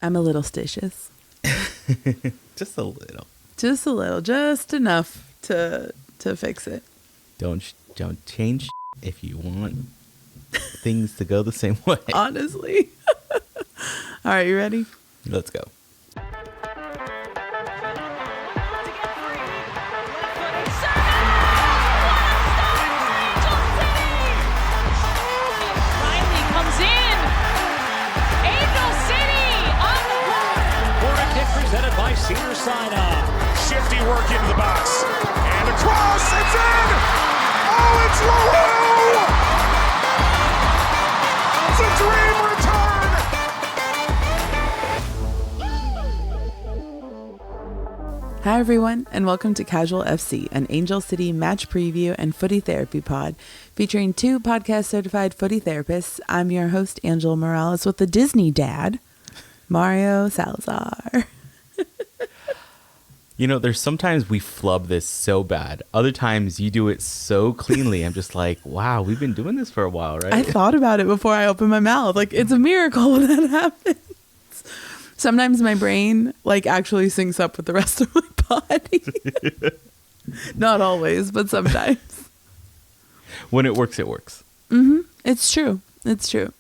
I'm a little stitious. Just a little. Just a little. Just enough to fix it. Don't change if you want things to go the same way. Honestly. All right, you ready? Let's go. Presented by Cedar Sinai. Shifty work into the box. And across, it's in! Oh, it's Lulu! It's a dream return! Hi, everyone, and welcome to Casual FC, an Angel City match preview and footy therapy pod featuring two podcast-certified footy therapists. I'm your host, Angela Morales, with the Disney dad, Mario Salazar. You know, there's sometimes we flub this so bad. Other times you do it so cleanly. I'm just like, wow, we've been doing this for a while, right? I thought about it before I opened my mouth. Like, it's a miracle when that happens. Sometimes my brain, actually syncs up with the rest of my body. Not always, but sometimes. When it works, it works. Mm-hmm. It's true. It's true.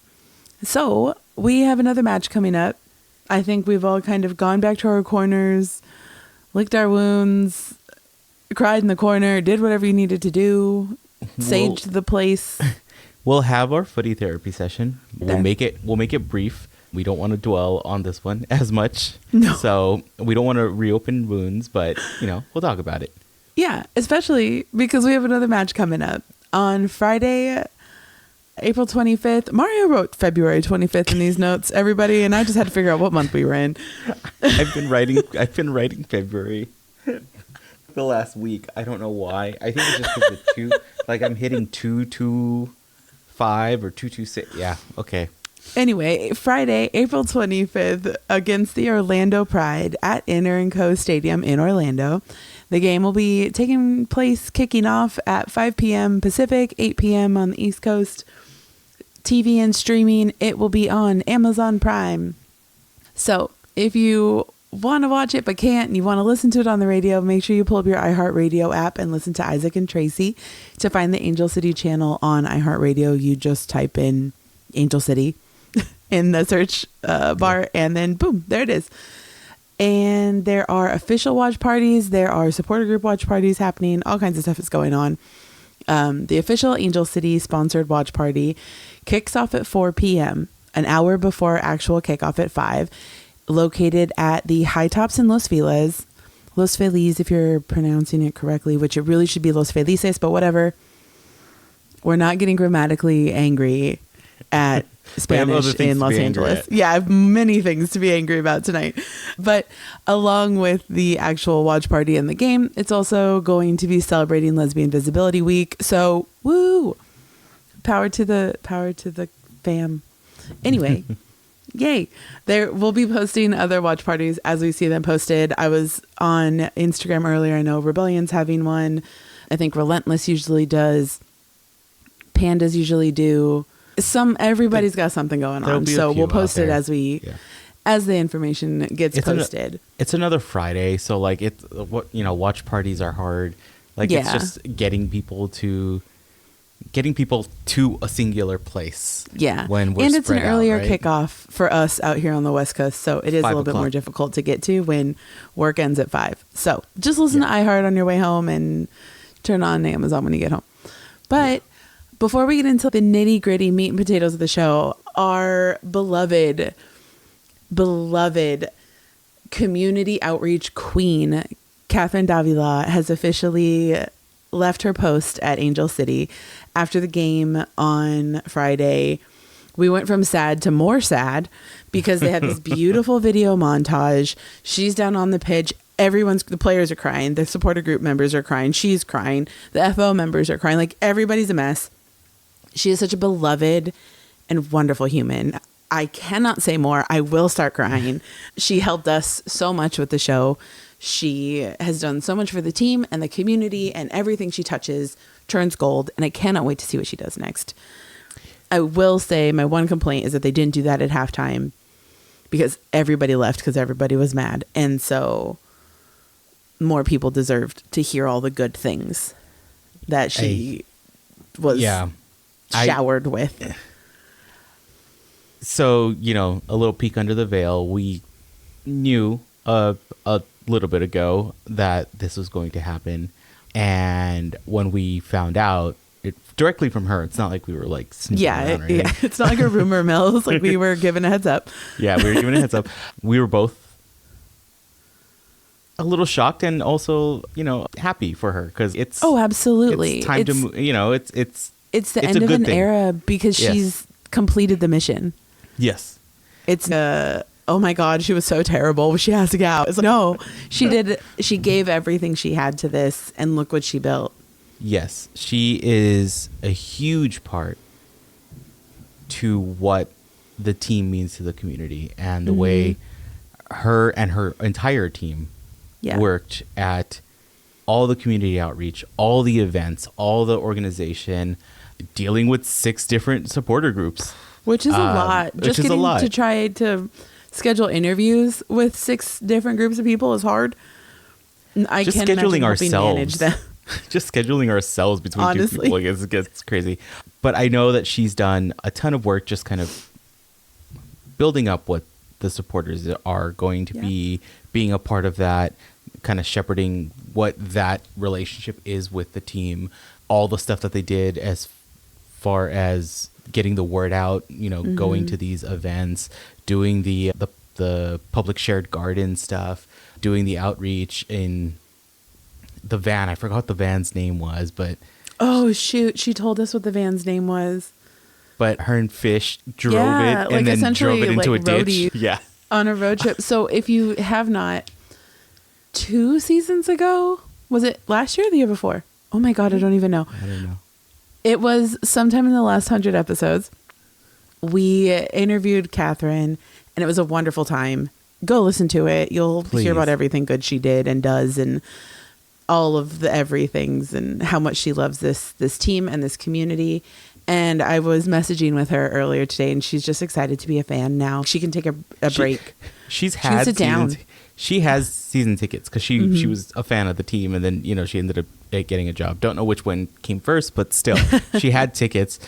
So, we have another match coming up. I think we've all kind of gone back to our corners, licked our wounds, cried in the corner, did whatever you needed to do, saged the place. We'll have our footy therapy session. We'll make it brief. We don't want to dwell on this one as much. No. So we don't want to reopen wounds, but we'll talk about it. Yeah, especially because we have another match coming up on Friday, April 25th. Mario wrote February 25th in these notes, everybody, and I just had to figure out what month we were in. I've been writing February the last week. I don't know why. I think it's just because the two, I'm hitting 225 or 226. Yeah, okay. Anyway, Friday, April 25th, against the Orlando Pride at Inter&Co Stadium in Orlando. The game will be taking place, kicking off at 5 p.m. Pacific, 8 p.m. on the East Coast. TV and streaming, it will be on Amazon Prime. So if you want to watch it but can't and you want to listen to it on the radio, make sure you pull up your iHeartRadio app and listen to Isaac and Tracy. To find the Angel City channel on iHeartRadio, you just type in Angel City in the search bar, and then boom, there it is. And there are official watch parties. There are supporter group watch parties happening. All kinds of stuff is going on. The official Angel City sponsored watch party kicks off at 4 p.m., an hour before actual kickoff at 5, located at the High Tops in Los Feliz. Los Feliz, if you're pronouncing it correctly, which it really should be Los Felices, but whatever. We're not getting grammatically angry at Spanish in Los Angeles. Yeah, I have many things to be angry about tonight. But along with the actual watch party and the game, it's also going to be celebrating Lesbian Visibility Week. So, woo! Power to the fam. Anyway, yay. We'll be posting other watch parties as we see them posted. I was on Instagram earlier. I know Rebellion's having one. I think Relentless usually does. Pandas usually do. Everybody's got something going on, so we'll post it as the information gets posted. It's another Friday, so watch parties are hard. It's just getting people to a singular place. Yeah, when we're and it's an earlier out, right? kickoff for us out here on the West Coast, so it is a little bit more difficult to get to when work ends at 5. So just listen to iHeart on your way home and turn on Amazon when you get home. But before we get into the nitty gritty meat and potatoes of the show, our beloved community outreach queen, Catherine Davila, has officially left her post at Angel City after the game on Friday. We went from sad to more sad because they have this beautiful video montage. She's down on the pitch. The players are crying. The supporter group members are crying. She's crying. The FO members are crying. Everybody's a mess. She is such a beloved and wonderful human. I cannot say more. I will start crying. She helped us so much with the show. She has done so much for the team and the community, and everything she touches turns gold. And I cannot wait to see what she does next. I will say my one complaint is that they didn't do that at halftime, because everybody left because everybody was mad. And so more people deserved to hear all the good things that she was showered with. So, you know, a little peek under the veil. We knew a little bit ago that this was going to happen. And when we found out, it directly from her, it's not like we were like sneaking around or anything. It's not like a rumor mill. It's like we were given a heads up. Yeah, we were given a heads up. We were both a little shocked and also, you know, happy for her because it's absolutely. It's time to move. You know, it's the end of an era because she's completed the mission. Yes, it's oh my God, she was so terrible. She has to get out. It's like, no, she did. She gave everything she had to this, and look what she built. Yes, she is a huge part to what the team means to the community and the way her and her entire team worked at all the community outreach, all the events, all the organization, dealing with 6 different supporter groups. Which is a lot. Just getting to try to schedule interviews with 6 different groups of people is hard. I just can't scheduling imagine ourselves. manage them. Just scheduling ourselves between Honestly. 2 people gets crazy. But I know that she's done a ton of work just kind of building up what the supporters are going to be, being a part of that, kind of shepherding what that relationship is with the team, all the stuff that they did as far as getting the word out, you know, going to these events, doing the public shared garden stuff, doing the outreach in the van. I forgot what the van's name was, but oh shoot, she told us what the van's name was. But her and Fish drove it and then drove it into a ditch. Yeah. On a road trip. So if you have not, 2 seasons ago, was it last year or the year before? Oh my God, I don't even know. I don't know. It was sometime in the last 100 episodes. We interviewed Catherine, and it was a wonderful time. Go listen to it. You'll hear about everything good she did and does, and all of the everythings, and how much she loves this team and this community. And I was messaging with her earlier today, and she's just excited to be a fan now. She can take a break. She has season tickets because she was a fan of the team, and then, you know, she ended up getting a job. Don't know which one came first, but still, she had tickets.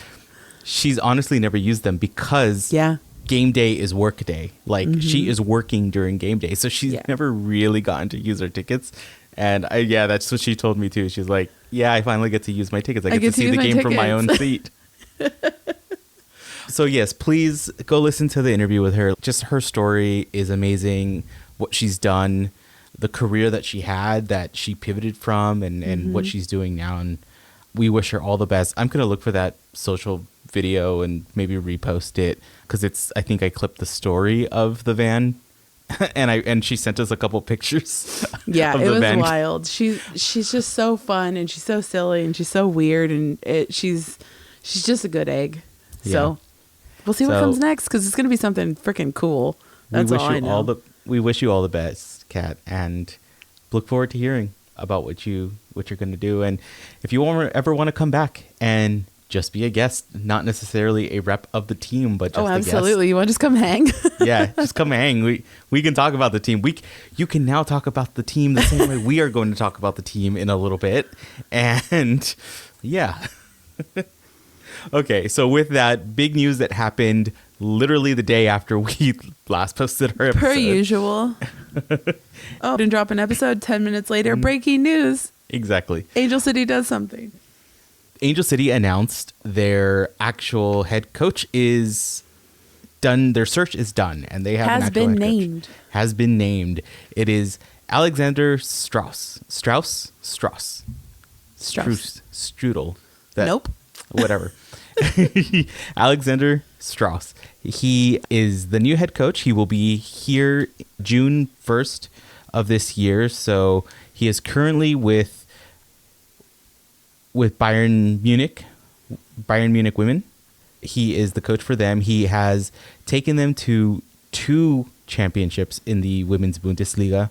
She's honestly never used them because game day is work day. Like she is working during game day, so she's never really gotten to use her tickets. And that's what she told me too. She's like, I finally get to use my tickets. I get to see the game from my own seat. So yes, please go listen to the interview with her. Just her story is amazing. What she's done, the career that she had, that she pivoted from, and what she's doing now. And we wish her all the best. I'm going to look for that social video and maybe repost it because I think I clipped the story of the van. and she sent us a couple pictures. Yeah, of it the was van. wild. She's just so fun, and she's so silly, and she's so weird, and she's just a good egg. So we'll see what comes next, because it's going to be something freaking cool. That's all I know. We wish you all the best, Kat, and look forward to hearing about what you're going to do. And if you ever want to come back and just be a guest, not necessarily a rep of the team, but just a guest. Absolutely. You want to just come hang? Yeah, just come hang. We can talk about the team. You can now talk about the team the same way we are going to talk about the team in a little bit. And yeah. Okay, so with that, big news that happened literally the day after we last posted our episode. Per usual. Didn't drop an episode. 10 minutes later, breaking news. Exactly. Angel City does something. Angel City announced their actual head coach is done. Their search is done, and they have an actual head coach. Has been named. It is Alexander Straus. Strudel. Nope. Whatever. Alexander Straus. He is the new head coach. He will be here June 1st of this year. So he is currently with Bayern Munich women. He is the coach for them. He has taken them to 2 championships in the Women's Bundesliga,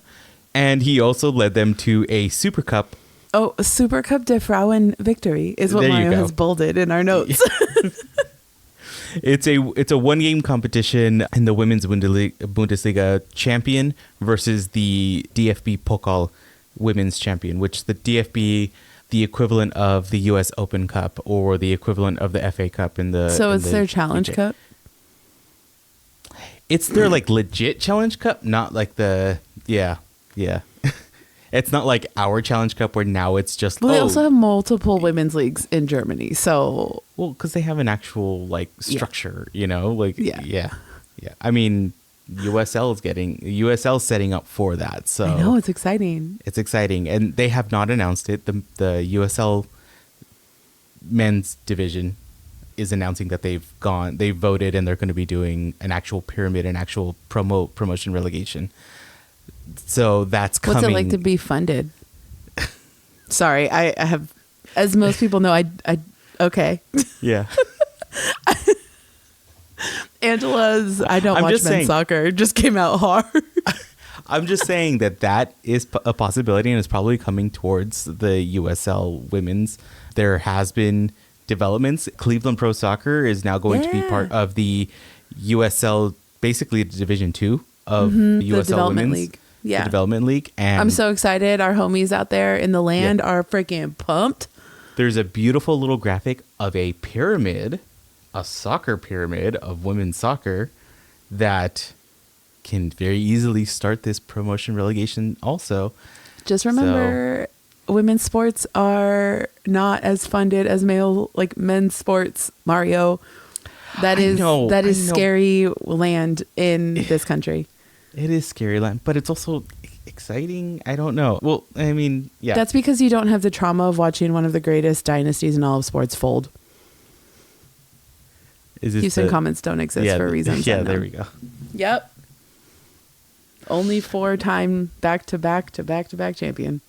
and he also led them to a Super Cup. Oh, a Super Cup der Frauen victory is what Mario has bolded in our notes. It's a one-game competition in the women's Bundesliga champion versus the DFB Pokal women's champion, which the DFB, the equivalent of the U.S. Open Cup or the equivalent of the FA Cup in the. So it's their Challenge Cup. It's their like legit Challenge Cup, not like the yeah. It's not like our Challenge Cup where now it's just. Well, they also have multiple women's leagues in Germany, so. Well, because they have an actual like structure, like yeah. I mean, USL setting up for that, so I know it's exciting. It's exciting, and they have not announced it. The USL men's division is announcing that they voted, and they're going to be doing an actual pyramid, an actual promotion relegation. So that's coming. What's it like to be funded? Sorry, I have, as most people know, I okay. Yeah. Angela's I don't watch men's soccer just came out hard. I'm just saying that is a possibility, and it's probably coming towards the USL women's. There has been developments. Cleveland Pro Soccer is now going to be part of the USL, basically Division 2 of the USL Women's League. Yeah. The Development League. And I'm so excited. Our homies out there in the land are freaking pumped. There's a beautiful little graphic of a pyramid, a soccer pyramid of women's soccer that can very easily start this promotion relegation also. Just remember, women's sports are not as funded as men's sports, Mario. That is scary land in this country. It is scary land, but it's also exciting. I don't know. Well, I mean, yeah. That's because you don't have the trauma of watching one of the greatest dynasties in all of sports fold. Houston Comets don't exist for reasons. Yeah, there we go. Yep. Only 4-time back-to-back champion.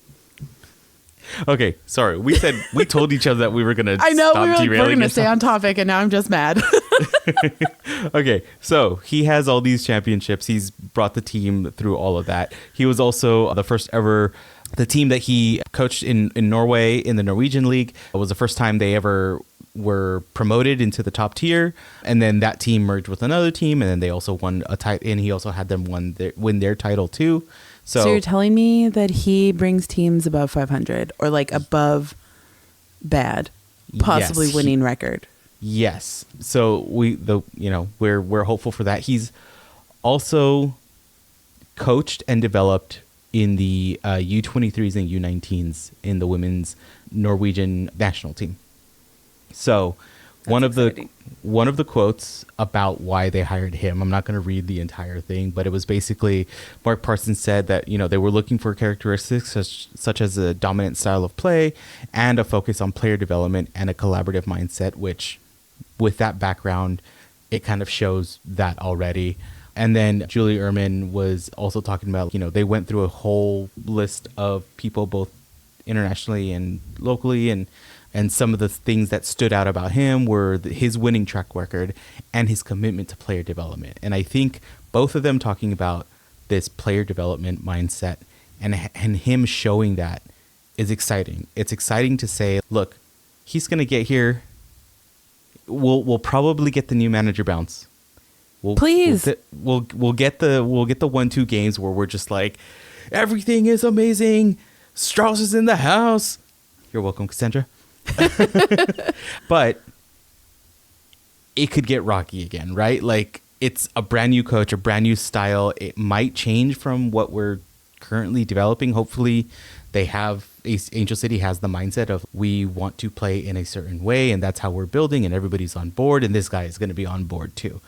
Okay, sorry. We told each other that we were going to I know, stop derailing. We're going to stay on topic, and now I'm just mad. Okay, so he has all these championships. He's brought the team through all of that. He was also the first ever, the team that he coached in Norway in the Norwegian League. It was the first time they ever were promoted into the top tier, and then that team merged with another team, and then they also won a title, and he also had them win their title too. So you're telling me that he brings teams above 500 or like above bad, possibly winning record? Yes. So we're hopeful for that. He's also coached and developed in the U23s and U19s in the women's Norwegian national team. So one of the quotes about why they hired him, I'm not going to read the entire thing, but it was basically Mark Parsons said that, they were looking for characteristics such as a dominant style of play and a focus on player development and a collaborative mindset, which with that background, it kind of shows that already. And then Julie Ehrman was also talking about, they went through a whole list of people both internationally and locally, and some of the things that stood out about him were his winning track record and his commitment to player development. And I think both of them talking about this player development mindset and him showing that is exciting. It's exciting to say, look, he's going to get here. We'll probably get the new manager bounce. Please. We'll get the 1-2 games where we're just like, everything is amazing. Straus is in the house. You're welcome, Cassandra. But it could get rocky again, right? Like, it's a brand new coach, a brand new style. It might change from what we're currently developing. Hopefully Angel City has the mindset of we want to play in a certain way, and that's how we're building, and everybody's on board, and this guy is going to be on board too.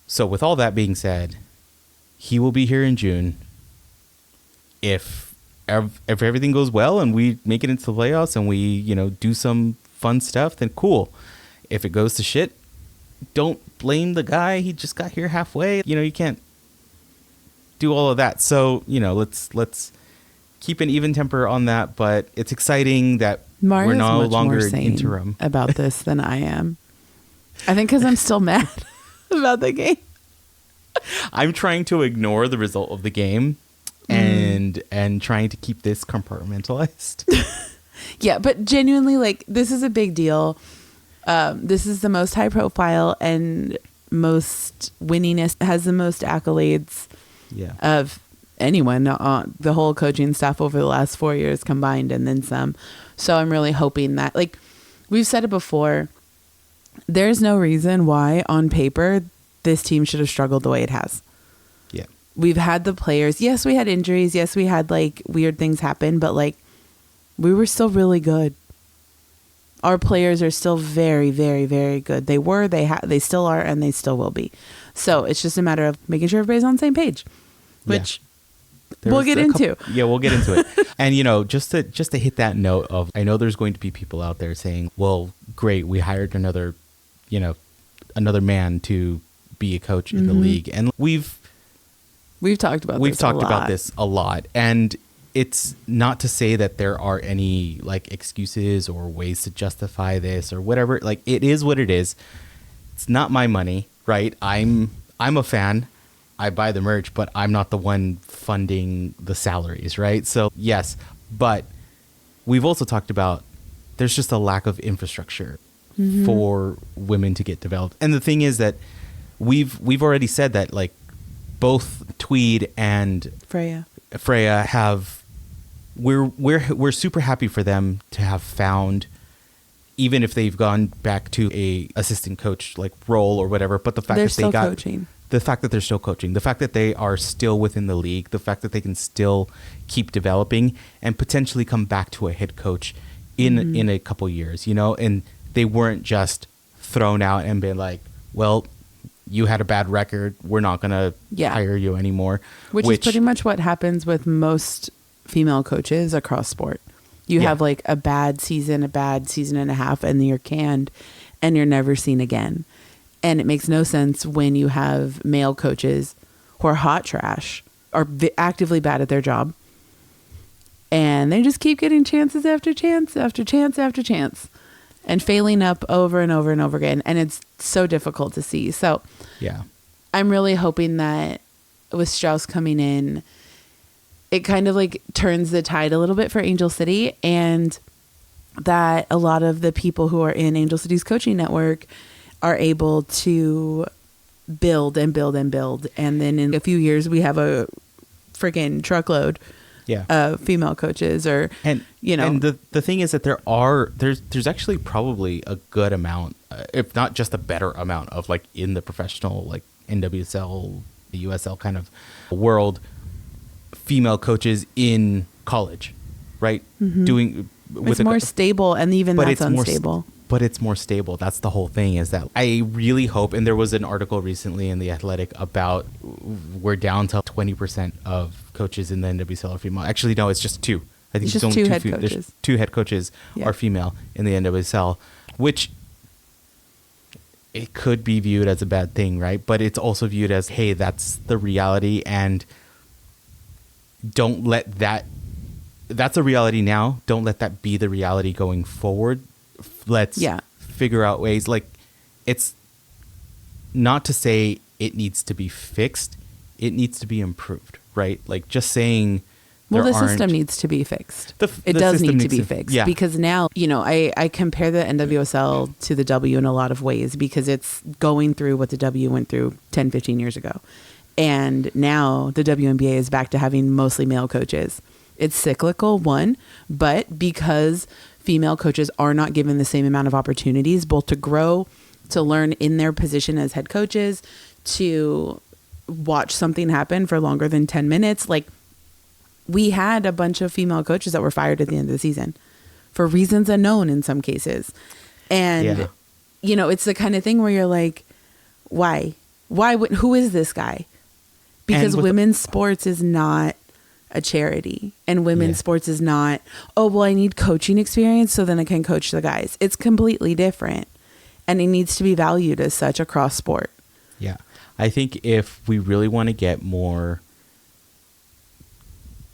So with all that being said, he will be here in June. If everything goes well and we make it into the playoffs and we, do some fun stuff, then cool. If it goes to shit, don't blame the guy. He just got here halfway. You can't do all of that. So, let's keep an even temper on that. But it's exciting that Mario's we're no much longer more an sane interim about this than I am. I think because I'm still mad about the game. I'm trying to ignore the result of the game. And trying to keep this compartmentalized. Yeah, but genuinely, this is a big deal. This is the most high profile and most winningest, has the most accolades of anyone, the whole coaching staff over the last 4 years combined and then some. So I'm really hoping that, like we've said it before, there's no reason why on paper this team should have struggled the way it has. Yeah. We've had the players. Yes, we had injuries. Yes, we had like weird things happen, but like we were still really good. Our players are still very, very, very good. They were, they still are, and they still will be. So it's just a matter of making sure everybody's on the same page, which we'll get into. We'll get into it. And, you know, just to hit that note of, I know there's going to be people out there saying, well, great, we hired another man to be a coach in the league. And we've talked about this a lot. And it's not to say that there are any like excuses or ways to justify this or whatever. Like, it is what it is. It's not my money, right? I'm a fan. I buy the merch, but I'm not the one funding the salaries, right? So yes, but we've also talked about there's just a lack of infrastructure for women to get developed. And the thing is that we've already said that, like, both Tweed and Freya have, we're super happy for them to have found, even if they've gone back to a assistant coach like role or whatever, but the fact that they got coaching. The fact that they're still coaching, the fact that they are still within the league, the fact that they can still keep developing and potentially come back to a head coach in a couple years, you know, and they weren't just thrown out and been like, well, you had a bad record, we're not going to hire you anymore. Which is pretty much what happens with most female coaches across sport. You have like a bad season and a half, and you're canned and you're never seen again. And it makes no sense when you have male coaches who are hot trash, are actively bad at their job, and they just keep getting chances after chance after chance after chance and failing up over and over and over again. And it's so difficult to see. So I'm really hoping that with Straus coming in, it kind of like turns the tide a little bit for Angel City, and that a lot of the people who are in Angel City's coaching network are able to build and build and build. And then in a few years, we have a freaking truckload of female coaches, and the thing is that there's actually probably a good amount, if not just a better amount of, like, in the professional, like NWSL, the USL kind of world, female coaches in college, right? Doing with it's more stable, and even that's unstable. But it's more stable. That's the whole thing, is that I really hope, and there was an article recently in The Athletic about we're down to 20% of coaches in the NWSL are female. Actually, no, it's just 2. I think it's only 2 head coaches. There's 2 head coaches are female in the NWSL, which it could be viewed as a bad thing, right? But it's also viewed as, hey, that's the reality, and don't let that's a reality now. Don't let that be the reality going forward. Let's figure out ways. Like, it's not to say it needs to be fixed. It needs to be improved, right? Like, just saying, the system needs to be fixed. It does need to be fixed because now, you know, I compare the NWSL to the W in a lot of ways, because it's going through what the W went through 10, 15 years ago. And now the WNBA is back to having mostly male coaches. It's cyclical, but because female coaches are not given the same amount of opportunities, both to grow, to learn in their position as head coaches, to watch something happen for longer than 10 minutes. Like, we had a bunch of female coaches that were fired at the end of the season for reasons unknown in some cases. And, you know, it's the kind of thing where you're like, why? Who is this guy? Because women's sports is not a charity, and women's sports is not, oh, well, I need coaching experience so then I can coach the guys. It's completely different, and it needs to be valued as such across sport. Yeah. I think if we really want to get more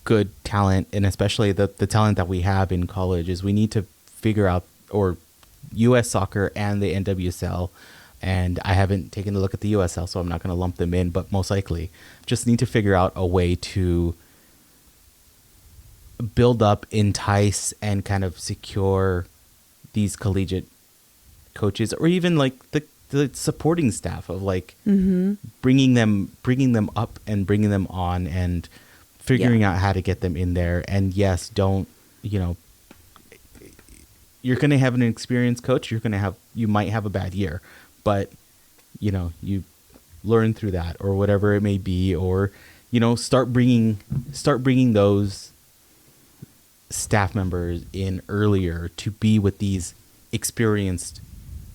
good talent, and especially the talent that we have in college, is we need to figure out, or U.S. soccer and the NWSL, and I haven't taken a look at the USL, so I'm not going to lump them in, but most likely just need to figure out a way to build up, entice, and kind of secure these collegiate coaches, or even like the supporting staff of like bringing them up and bringing them on and figuring out how to get them in there. And yes, don't, you're going to have an experienced coach. You might have a bad year, but you learn through that or whatever it may be, or, start bringing those staff members in earlier to be with these experienced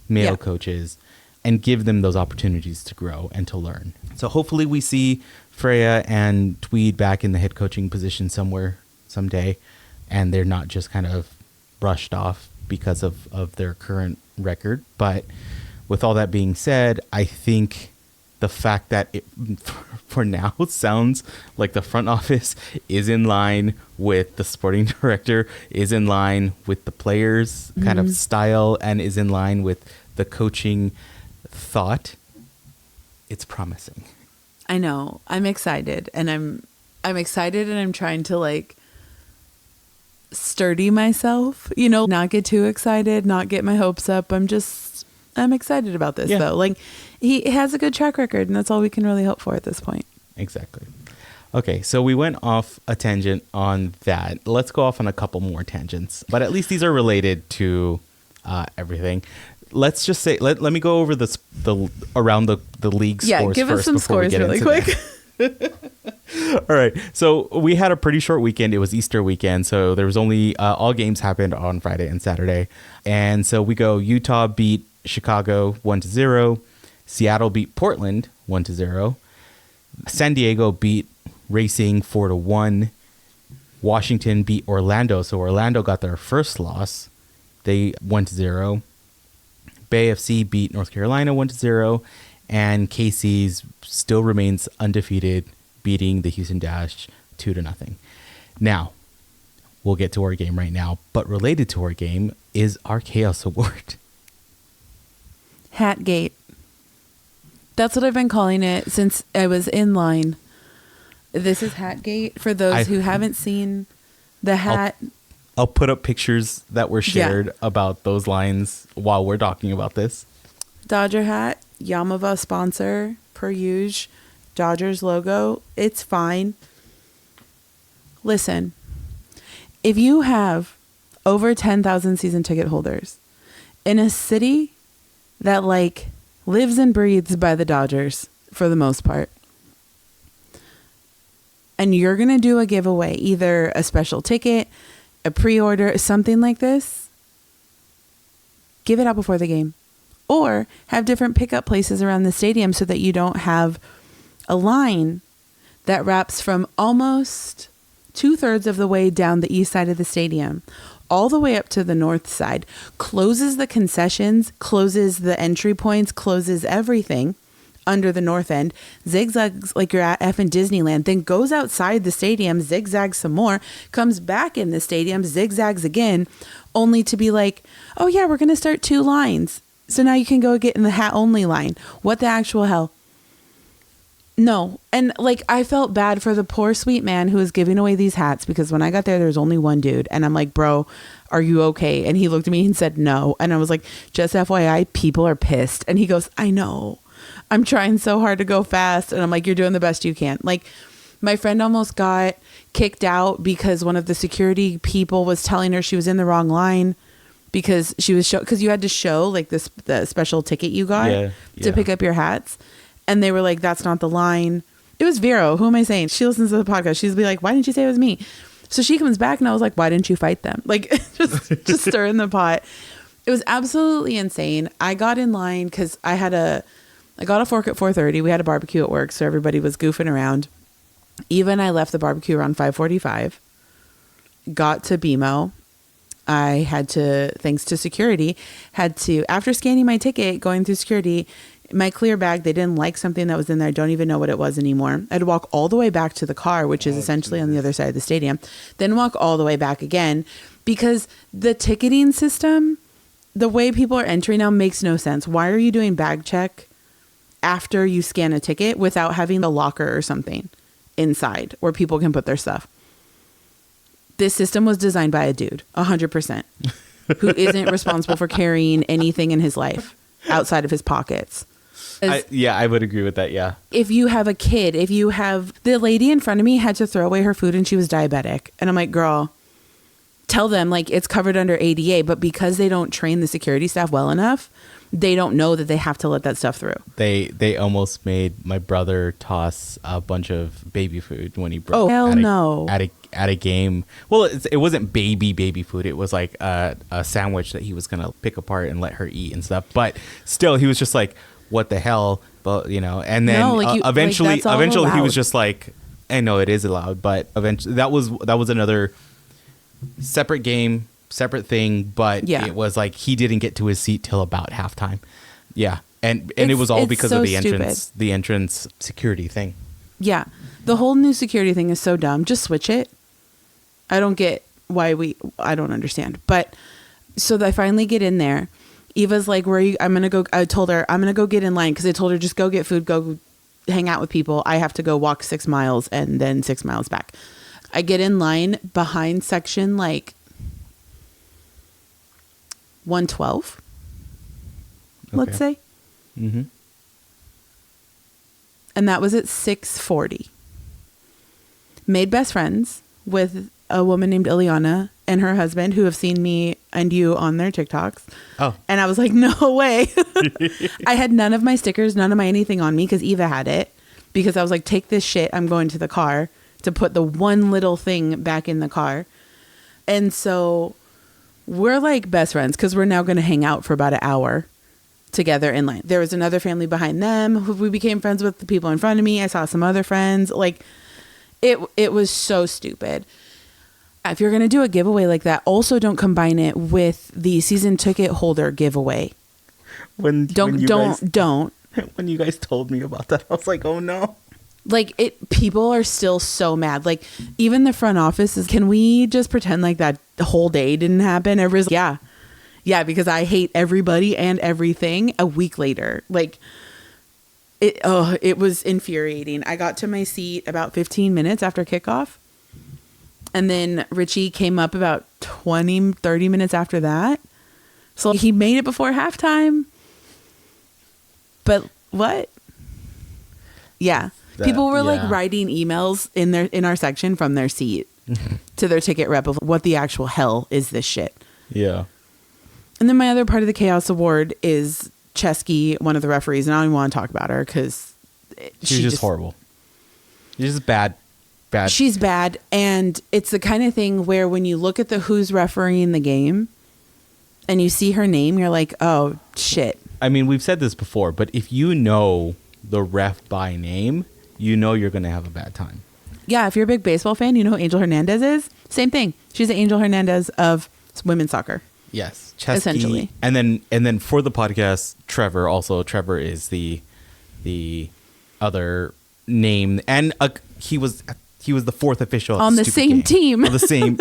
male coaches and give them those opportunities to grow and to learn. So hopefully we see Freya and Tweed back in the head coaching position somewhere someday, and they're not just kind of brushed off because of their current record. But with all that being said, I think the fact that it for now sounds like the front office is in line with the sporting director, is in line with the players kind of style, and is in line with the coaching thought, it's promising. I know. I'm excited, and I'm excited, and I'm trying to like sturdy myself, not get too excited, not get my hopes up. I'm excited about this though. Like, he has a good track record, and that's all we can really hope for at this point. Exactly. Okay, so we went off a tangent on that. Let's go off on a couple more tangents, but at least these are related to everything. Let's just say, let me go over the around the league scores. Give first us some scores really quick. All right. So we had a pretty short weekend. It was Easter weekend. So there was only all games happened on Friday and Saturday. And so we go Utah beat Chicago 1-0. Seattle beat Portland 1-0. San Diego beat Racing 4-1. Washington beat Orlando. So Orlando got their first loss. They 1-0. Bay FC beat North Carolina 1-0. And KC's still remains undefeated, beating the Houston Dash 2-0. Now, we'll get to our game right now, but related to our game is our Chaos Award. Hatgate. That's what I've been calling it since I was in line. This is Hatgate. For those who haven't seen the hat. I'll put up pictures that were shared about those lines while we're talking about this. Dodger hat. Yamava sponsor, per usual. Dodgers logo. It's fine. Listen, if you have over 10,000 season ticket holders in a city that like lives and breathes by the Dodgers for the most part, and you're going to do a giveaway, either a special ticket, a pre-order, something like this, give it out before the game. Or have different pickup places around the stadium so that you don't have a line that wraps from almost 2/3 of the way down the east side of the stadium all the way up to the north side, closes the concessions, closes the entry points, closes everything under the north end, zigzags like you're at effing Disneyland, then goes outside the stadium, zigzags some more, comes back in the stadium, zigzags again, only to be like, oh yeah, we're going to start 2 lines. So now you can go get in the hat only line. What the actual hell? No. And like, I felt bad for the poor sweet man who was giving away these hats, because when I got there was only one dude, and I'm like, bro, are you okay? And he looked at me and said no. And I was like, just FYI, people are pissed. And he goes, I know. I'm trying so hard to go fast. And I'm like, you're doing the best you can. Like, my friend almost got kicked out because one of the security people was telling her she was in the wrong line. Because she was because you had to show like the special ticket you got to pick up your hats, and they were like, "That's not the line." It was Vero. Who am I saying? She listens to the podcast. She's be like, "Why didn't you say it was me?" So she comes back, and I was like, "Why didn't you fight them?" Like just stirring the pot. It was absolutely insane. I got in line because I got a fork at 4:30. We had a barbecue at work, so everybody was goofing around. Even I left the barbecue around 5:45. Got to BMO. I had to, thanks to security, after scanning my ticket, going through security, my clear bag, they didn't like something that was in there. I don't even know what it was anymore. I had to walk all the way back to the car, which is essentially on the other side of the stadium, then walk all the way back again, because the ticketing system, the way people are entering now, makes no sense. Why are you doing bag check after you scan a ticket without having a locker or something inside where people can put their stuff? This system was designed by a dude, 100%. who isn't responsible for carrying anything in his life outside of his pockets. I would agree with that. Yeah. If you have a kid, the lady in front of me had to throw away her food and she was diabetic. And I'm like, girl, tell them like it's covered under ADA, but because they don't train the security staff well enough, they don't know that they have to let that stuff through. They almost made my brother toss a bunch of baby food when he brought. Oh hell no! At a game. Well, it wasn't baby food. It was like a sandwich that he was gonna pick apart and let her eat and stuff. But still, he was just like, "What the hell?" But and then eventually he was just like, "I know it is allowed," but eventually that was another separate game. Separate thing, but it was like he didn't get to his seat till about halftime. Yeah, and it was all because of the entrance security thing. Yeah, the whole new security thing is so dumb. Just switch it. I don't get why I don't understand. But so I finally get in there. Eva's like, "Where are you?" I told her I'm gonna go get in line because I told her just go get food, go hang out with people. I have to go walk 6 miles and then 6 miles back. I get in line behind section like 112, let's say. Mm-hmm. And that was at 6:40. Made best friends with a woman named Ileana and her husband who have seen me and you on their TikToks. Oh. And I was like, no way. I had none of my stickers, none of my anything on me because Eva had it. Because I was like, take this shit. I'm going to the car to put the one little thing back in the car. And so we're like best friends because we're now going to hang out for about an hour together in line. There was another family behind them who we became friends with, the people in front of me. I saw some other friends. Like it was so stupid. If you're going to do a giveaway like that, also don't combine it with the season ticket holder giveaway. Don't. When you guys told me about that, I was like, oh no. Like people are still so mad. Like even the front office is, can we just pretend like that the whole day didn't happen? Everybody's like, yeah, because I hate everybody and everything a week later. Like it was infuriating. I got to my seat about 15 minutes after kickoff. And then Richie came up about 20-30 minutes after that. So he made it before halftime. But what? Yeah. People were like writing emails in our section from their seat to their ticket rep of what the actual hell is this shit. Yeah. And then my other part of the Chaos Award is Chesky, one of the referees, and I don't even want to talk about her because she's just horrible. She's just bad. She's bad, and it's the kind of thing where when you look at who's refereeing the game and you see her name, you're like, oh shit. I mean, we've said this before, but if you know the ref by name, you know you're going to have a bad time. Yeah, if you're a big baseball fan, you know who Angel Hernandez is? Same thing. She's the Angel Hernandez of women's soccer. Yes, Chesky, essentially. And then for the podcast, Trevor is the other name, and he was the fourth official on the same team. On the same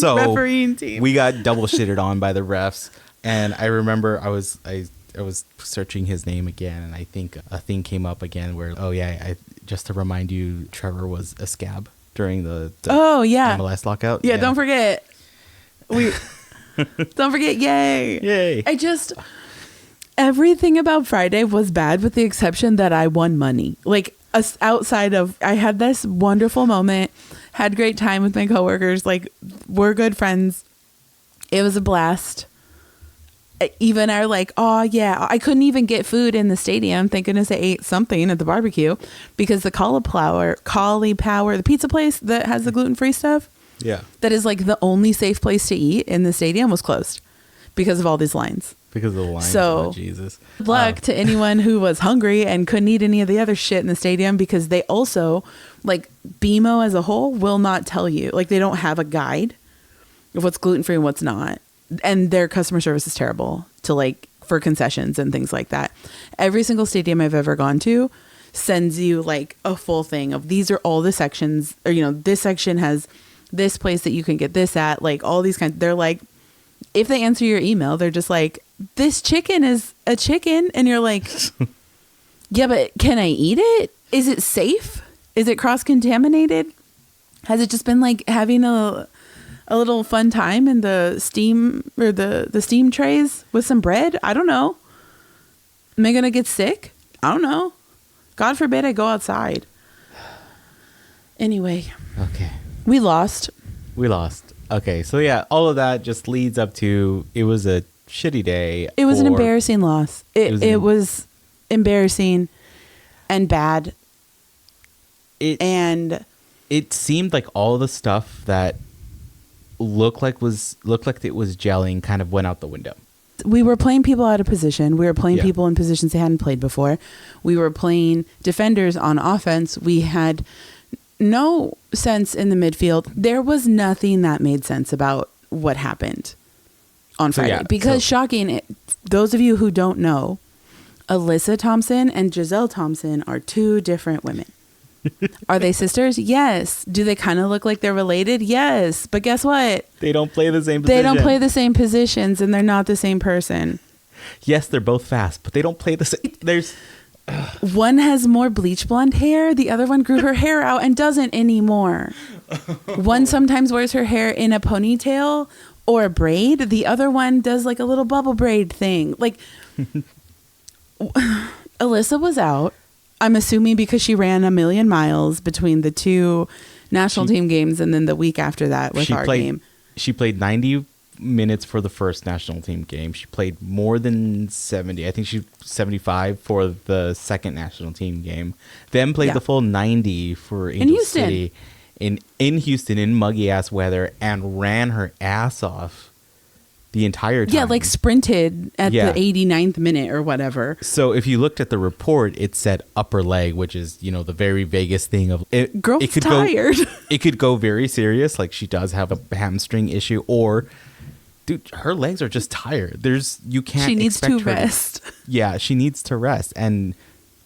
refereeing team. We got double shitted on by the refs, and I remember I was searching his name again, and I think a thing came up again where just to remind you, Trevor was a scab during the MLS lockout. Yeah, don't forget. Don't forget, yay. Everything about Friday was bad with the exception that I won money. Like outside of, I had this wonderful moment, had great time with my coworkers. Like we're good friends. It was a blast. Even are like, oh yeah, I couldn't even get food in the stadium. Thank goodness I ate something at the barbecue because the cauliflower, the pizza place that has the gluten-free stuff. Yeah. That is like the only safe place to eat in the stadium was closed because of all these lines. Because of the lines. So, Jesus. Good luck to anyone who was hungry and couldn't eat any of the other shit in the stadium because they also, like, BMO as a whole will not tell you. Like, they don't have a guide of what's gluten-free and what's not. And their customer service is terrible for concessions and things like that. Every single stadium I've ever gone to sends you, like, a full thing of these are all the sections, or, this section has this place that you can get this at, like all these kinds. They're like, if they answer your email, they're just like, this chicken is a chicken. And you're like, yeah, but can I eat it? Is it safe? Is it cross-contaminated? Has it just been like having a a little fun time in the steam or the steam trays with some bread? I don't know. Am I going to get sick? I don't know. God forbid I go outside. Anyway. Okay. We lost. Okay. So yeah, all of that just leads up to it was a shitty day. It was an embarrassing loss. It was embarrassing and bad. It seemed like all the stuff that looked like it was gelling kind of went out the window. We were playing people out of position. We were playing people in positions they hadn't played before. We were playing defenders on offense. We had no sense in the midfield. There was nothing that made sense about what happened on Friday. Shocking, those of you who don't know, Alyssa Thompson and Giselle Thompson are two different women. Are they sisters? Yes. Do they kind of look like they're related? Yes. But guess what? They don't play the same position. They don't play the same positions, and they're not the same person. Yes, they're both fast, but they don't play the same. One has more bleach blonde hair. The other one grew her hair out and doesn't anymore. One sometimes wears her hair in a ponytail or a braid. The other one does like a little bubble braid thing. Like, Alyssa was out. I'm assuming because she ran 1,000,000 miles between the two national team games and then the week after that with our game. She played 90 minutes for the first national team game. She played more than 70. I think she 75 for the second national team game. Then played the full 90 for Angel City in Houston in muggy ass weather and ran her ass off the entire time. Yeah, like sprinted at the 89th minute or whatever. So if you looked at the report, it said upper leg, which is, the very vaguest thing of it. Girl's tired. It could go very serious, like she does have a hamstring issue, or dude, her legs are just tired. You can't. She needs to rest. Yeah, she needs to rest, and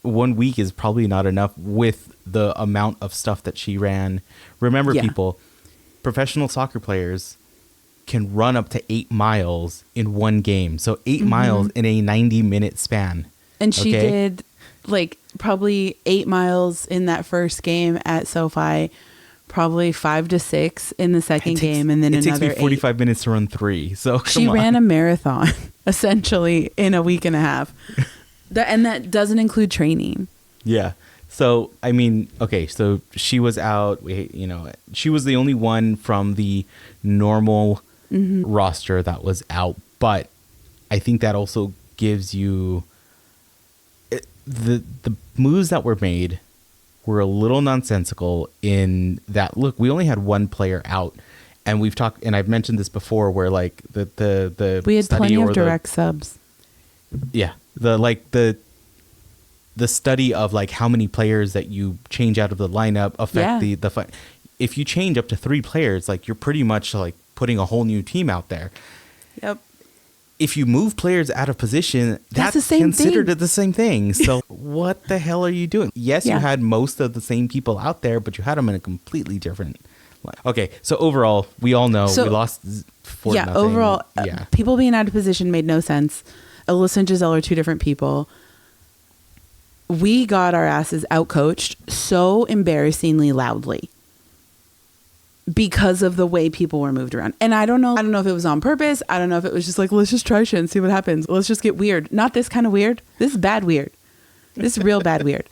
1 week is probably not enough with the amount of stuff that she ran. Remember, people, professional soccer players can run up to 8 miles in one game. So 8 miles in a 90-minute span. And she did like probably 8 miles in that first game at SoFi, probably 5 to 6 in the second game, and then another 8. It takes me 45 minutes to run 3. So she ran a marathon essentially in a week and a half. And that doesn't include training. Yeah. So, I mean, okay, so she was out. She was the only one from the normal roster that was out, but I think that also gives you the moves that were made were a little nonsensical in that. Look, we only had one player out, and we've talked, and I've mentioned this before, where like the we had plenty of direct subs. Yeah, the study of like how many players that you change out of the lineup affect the fight. If you change up to 3 players, like you're pretty much like putting a whole new team out there. Yep. If you move players out of position, that's the same considered thing. The same thing. So what the hell are you doing? Yes, you had most of the same people out there, but you had them in a completely different. Okay, so overall, we all know we lost 4-0. Overall, people being out of position made no sense. Alyssa and Giselle are two different people. We got our asses outcoached so embarrassingly loudly because of the way people were moved around. And I don't know if it was on purpose. I don't know if it was just like, let's just try shit and see what happens. Let's just get weird. Not this kind of weird. This is bad weird. This is real bad weird.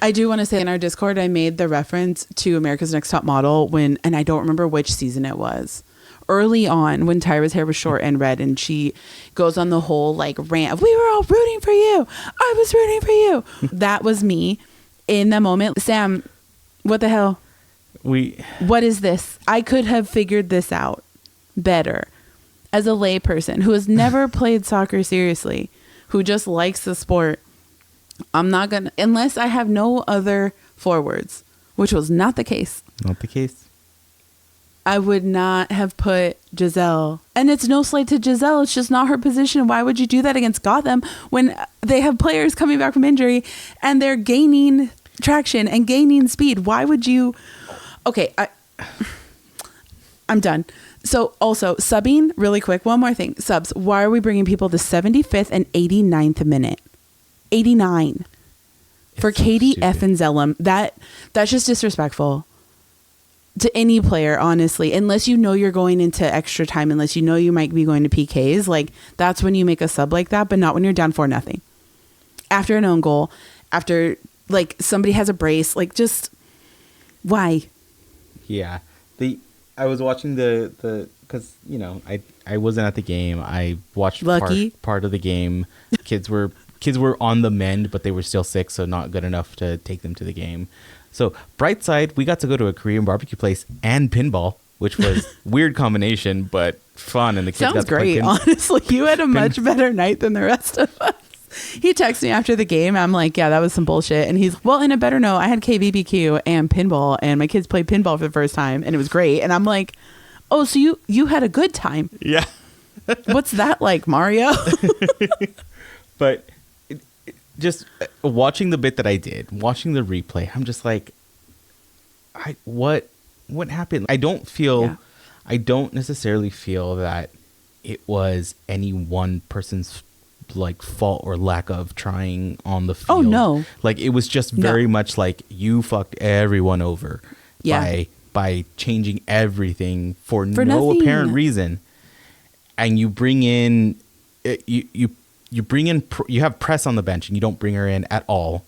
I do want to say in our Discord, I made the reference to America's Next Top Model and I don't remember which season it was. Early on when Tyra's hair was short and red and she goes on the whole like rant. We were all rooting for you. I was rooting for you. That was me in the moment. Sam, what the hell? What is this? I could have figured this out better as a lay person who has never played soccer seriously, who just likes the sport. I'm not going to, unless I have no other forwards, which was not the case. Not the case. I would not have put Giselle. And it's no slight to Giselle. It's just not her position. Why would you do that against Gotham when they have players coming back from injury and they're gaining traction and gaining speed? Why would you... Okay, I'm done. So also subbing really quick. One more thing. Subs. Why are we bringing people the 75th and 89th minute? 89 for Katie F. and Zellum. That's just disrespectful. to any player, honestly, unless you know you're going into extra time, unless you know you might be going to PKs. Like, that's when you make a sub like that, but not when you're down 4-0. After an own goal, after, like, somebody has a brace, like, just, why? Yeah. I was watching because, you know, I wasn't at the game. I watched part of the game. Kids were on the mend, but they were still sick, so not good enough to take them to the game. So, bright side, we got to go to a Korean barbecue place and pinball, which was weird combination, but fun. And the kids Sounds got to great. Honestly, you had a much better night than the rest of us. He texted me after the game. I'm like, yeah, that was some bullshit. And he's, well, in a better note, I had KBBQ and pinball, and my kids played pinball for the first time, and it was great. And I'm like, oh, so you had a good time. Yeah. What's that like, Mario? But just watching the bit that I did, watching the replay, I'm just like, what happened? I don't necessarily feel that it was any one person's like fault or lack of trying on the field. Oh no. Like, it was just very much like you fucked everyone over by changing everything for no nothing. apparent reason. And you bring in you have Press on the bench and you don't bring her in at all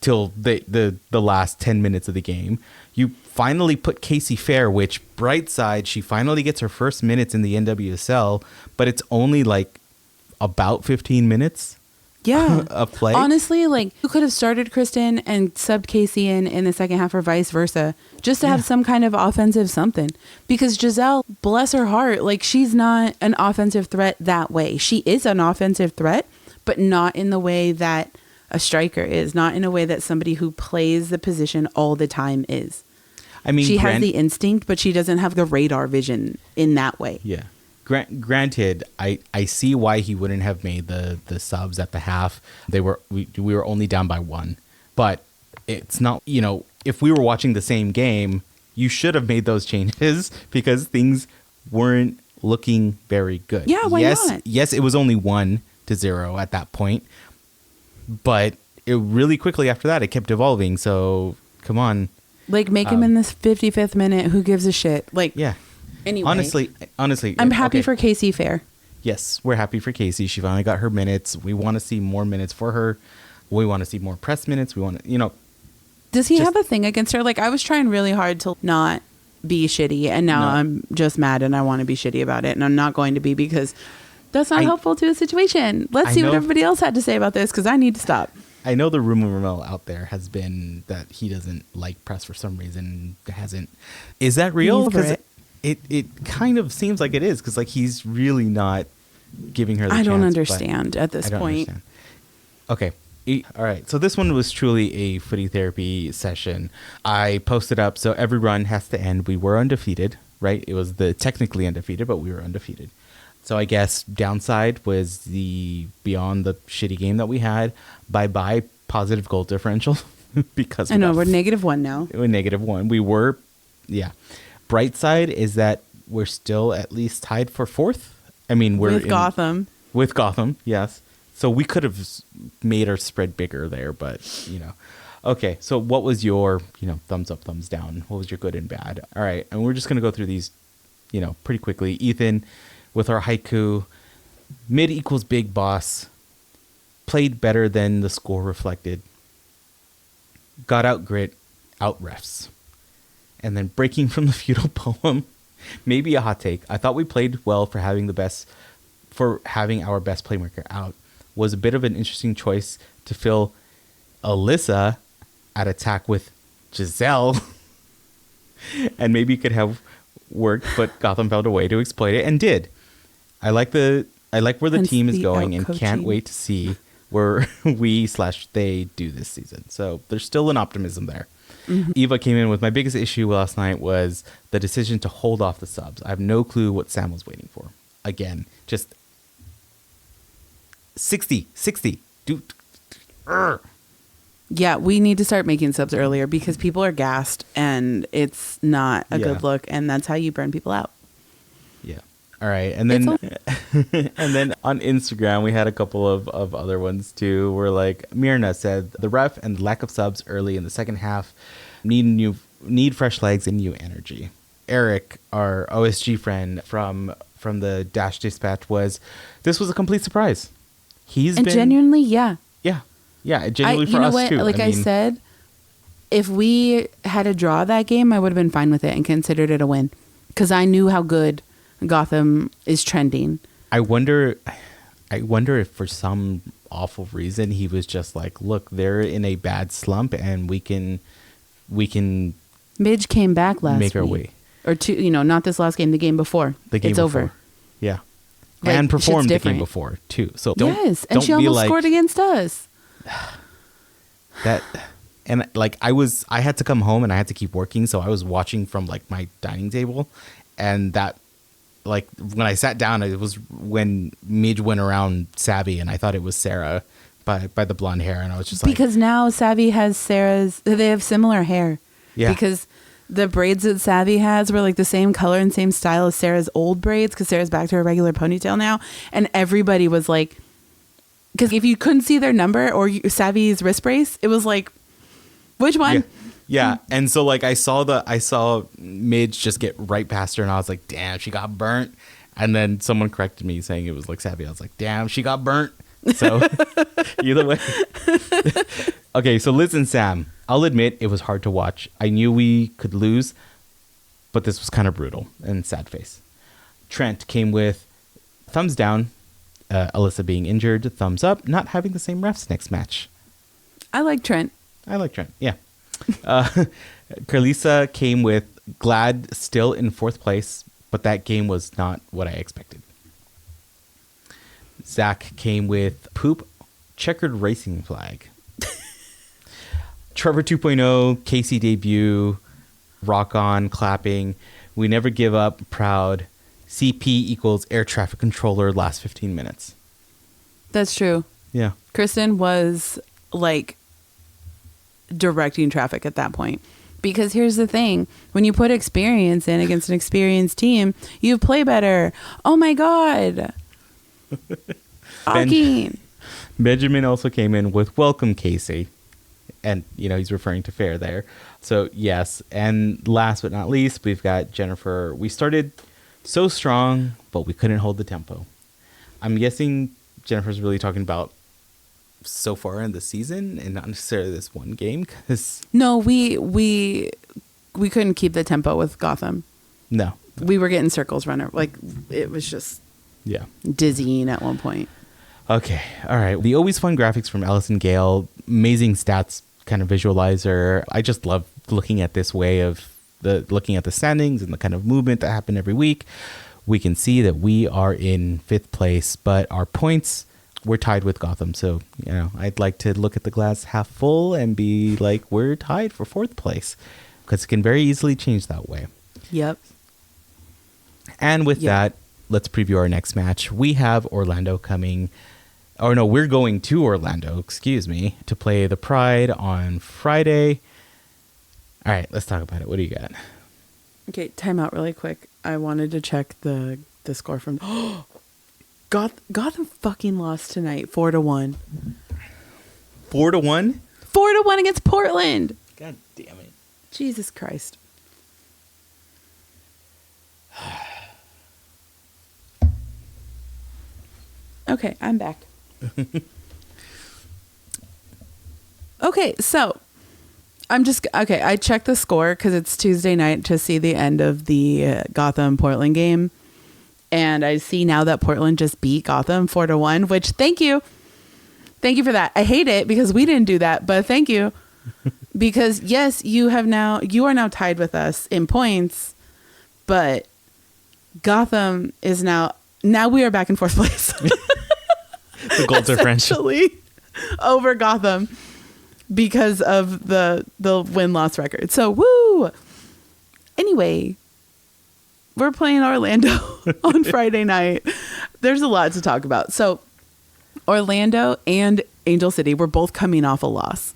till the last 10 minutes of the game. You finally put Casey Fair, which, bright side, she finally gets her first minutes in the NWSL, but it's only like about 15 minutes of play. Honestly, like, you could have started Kristen and subbed Casey in the second half or vice versa, just to have some kind of offensive something. Because Giselle, bless her heart, like, she's not an offensive threat that way. She is an offensive threat, but not in the way that a striker is, not in a way that somebody who plays the position all the time is. I mean, she has the instinct, but she doesn't have the radar vision in that way. Yeah. Granted, I see why he wouldn't have made the subs at the half. We were only down by 1, but it's not, you know, if we were watching the same game, you should have made those changes because things weren't looking very good. Yeah, why not? Yes, it was only 1-0 at that point, but it really quickly after that it kept evolving. So come on, like, make him in this 55th minute. Who gives a shit? Like, yeah. Anyway, honestly, I'm happy for Casey Fair. Yes, we're happy for Casey. She finally got her minutes. We want to see more minutes for her. We want to see more press minutes. We want to, you know. Does he have a thing against her? Like, I was trying really hard to not be shitty, and now I'm just mad and I want to be shitty about it, and I'm not going to be because that's not helpful to a situation. Let's see what everybody else had to say about this, because I need to stop. I know the rumor mill out there has been that he doesn't like press for some reason. Hasn't. Is that real? Because it kind of seems like it is, because like he's really not giving her the chance. I don't understand at this point. Okay. All right. So this one was truly a footy therapy session. I posted up, so every run has to end. We were undefeated, right? It was the technically undefeated, but we were undefeated. So I guess downside was beyond the shitty game that we had, bye-bye positive goal differential. Because I know, we're -1 now. We're -1. We were, yeah. Bright side is that we're still at least tied for 4th. I mean, we're Gotham. With Gotham, yes. So we could have made our spread bigger there, but, you know. Okay, so what was your, thumbs up, thumbs down? What was your good and bad? All right, and we're just going to go through these, pretty quickly. Ethan, with our haiku, mid equals big boss, played better than the score reflected, got out grit, out refs. And then breaking from the feudal poem, maybe a hot take. I thought we played well for having our best playmaker out. Was a bit of an interesting choice to fill Alyssa at attack with Giselle. And maybe it could have worked, but Gotham found a way to exploit it and did. I like where the team is going and can't wait to see where we/they do this season. So there's still an optimism there. Mm-hmm. Eva came in with, my biggest issue last night was the decision to hold off the subs. I have no clue what Sam was waiting for. Again, just 60. Dude. Yeah, we need to start making subs earlier because people are gassed and it's not a good look, and that's how you burn people out. Yeah. All right. And then and then on Instagram we had a couple of other ones too, where like Mirna said the ref and lack of subs early in the second half need new need fresh legs and new energy. Eric, our OSG friend from the Dash Dispatch, this was a complete surprise. Genuinely, yeah. Yeah, genuinely for us too. Like I said, if we had a draw that game, I would have been fine with it and considered it a win because I knew how good Gotham is trending. I wonder if for some awful reason he was just like, look, they're in a bad slump and we can Midge came back last make our week. way. Or two, not this last game, the game before. It's over. Yeah. Like, and performed the different. game before too. So and she almost scored against us. That and like I had to come home and I had to keep working, so I was watching from like my dining table, and that like when I sat down, it was when Midge went around Savvy, and I thought it was Sarah by the blonde hair, and I was just like, because now Savvy has they have similar hair. Yeah. Because the braids that Savvy has were like the same color and same style as Sarah's old braids, because Sarah's back to her regular ponytail now, and everybody was like, because if you couldn't see their number or Savvy's wrist brace, it was like, which one? Yeah. And so like I saw Midge just get right past her, and I was like, damn, she got burnt. And then someone corrected me saying it was like Savvy. I was like, damn, she got burnt. So either way. Okay, so Liz and Sam, I'll admit it was hard to watch. I knew we could lose, but this was kind of brutal and sad face. Trent came with thumbs down, Alyssa being injured, thumbs up, not having the same refs next match. I like Trent, yeah. Carlisa came with glad still in fourth place, but that game was not what I expected. Zach came with poop, checkered racing flag. Trevor 2.0, Casey debut, rock on, clapping, we never give up, proud, CP equals air traffic controller last 15 minutes. That's true. Yeah. Kristen was like directing traffic at that point. Because here's the thing, when you put experience in against an experienced team, you play better. Oh my God. Benjamin also came in with welcome Casey. And, he's referring to Fair there. So, yes. And last but not least, we've got Jennifer. We started so strong, but we couldn't hold the tempo. I'm guessing Jennifer's really talking about so far in the season and not necessarily this one game. No, we couldn't keep the tempo with Gotham. No. We were getting circles runner. Like, it was just dizzying at one point. Okay. All right. The always fun graphics from Allison Gale. Amazing stats kind of visualizer. I just love looking at this way of looking at the standings and the kind of movement that happened every week. We can see that we are in fifth place, but our points, we're tied with Gotham. So, I'd like to look at the glass half full and be like, we're tied for fourth place, because it can very easily change that way. Yep. And with that, let's preview our next match. We have Orlando coming. Oh, no, we're going to Orlando, to play the Pride on Friday. All right, let's talk about it. What do you got? Okay, time out really quick. I wanted to check the score from... Gotham fucking lost tonight, 4-1. 4-1? 4-1 against Portland. God damn it. Jesus Christ. Okay, I'm back. Okay, so I checked the score because it's Tuesday night to see the end of the Gotham Portland game. And I see now that Portland just beat Gotham 4-1, which thank you. Thank you for that. I hate it because we didn't do that, but thank you. Because yes, you are now tied with us in points, but Gotham is now we are back in fourth place. The goal differential over Gotham because of the win-loss record. So woo. Anyway, we're playing Orlando on Friday night. There's a lot to talk about. So Orlando and Angel City were both coming off a loss.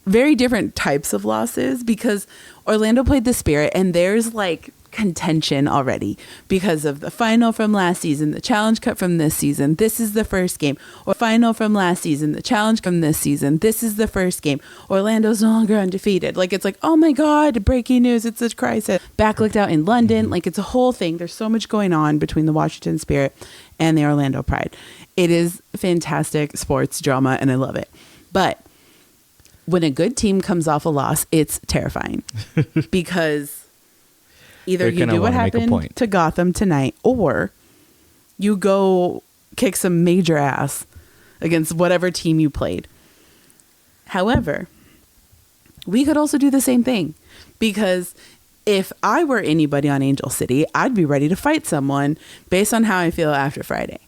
Very different types of losses, because Orlando played the Spirit, and there's like contention already because of the final from last season, the Challenge Cup from this season. This is the first game. Or final from last season, the Challenge from this season. This is the first game. Orlando's no longer undefeated. Like, it's like, oh my God, breaking news. It's a crisis. Back looked out in London. Like, it's a whole thing. There's so much going on between the Washington Spirit and the Orlando Pride. It is fantastic sports drama, and I love it. But when a good team comes off a loss, it's terrifying because either you do what happened to Gotham tonight, or you go kick some major ass against whatever team you played. However, we could also do the same thing, because if I were anybody on Angel City, I'd be ready to fight someone based on how I feel after Friday.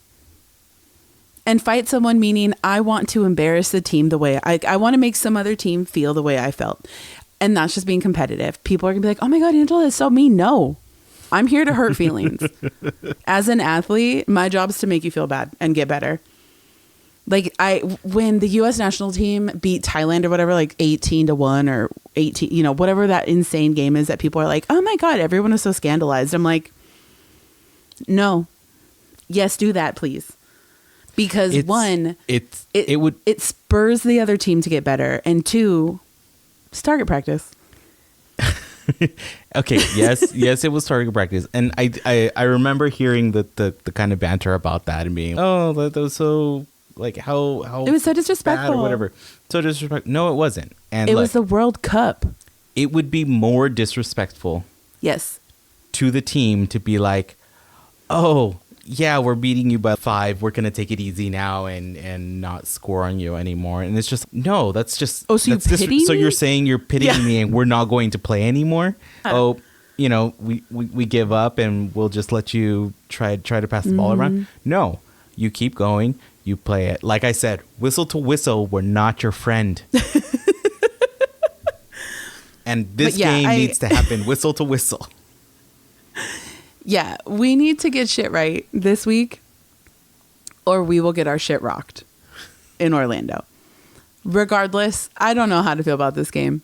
And fight someone meaning I want to embarrass the team the way I want to make some other team feel the way I felt. And that's just being competitive. People are going to be like, oh my God, Angela is so mean. No, I'm here to hurt feelings. As an athlete, my job is to make you feel bad and get better. Like when the U.S. national team beat Thailand or whatever, like 18-1 or 18, you know, whatever that insane game is that people are like, oh my God, everyone is so scandalized. I'm like, no, yes, do that, please. Because it spurs the other team to get better, and two, it's target practice. Okay, yes, it was target practice, and I remember hearing the kind of banter about that and being, oh, that was so like how it was so disrespectful or whatever, so disrespectful. No, it wasn't, and it was the World Cup. It would be more disrespectful, yes, to the team to be like, oh. Yeah, we're beating you by 5. We're going to take it easy now and not score on you anymore. And it's just, no, that's just... Oh, so you pity me? So you're saying you're pitying me and we're not going to play anymore? Oh, you know, we give up and we'll just let you try to pass the ball around? No, you keep going. You play it. Like I said, whistle to whistle, we're not your friend. And this game needs to happen whistle to whistle. Yeah, we need to get shit right this week, or we will get our shit rocked in Orlando. Regardless, I don't know how to feel about this game,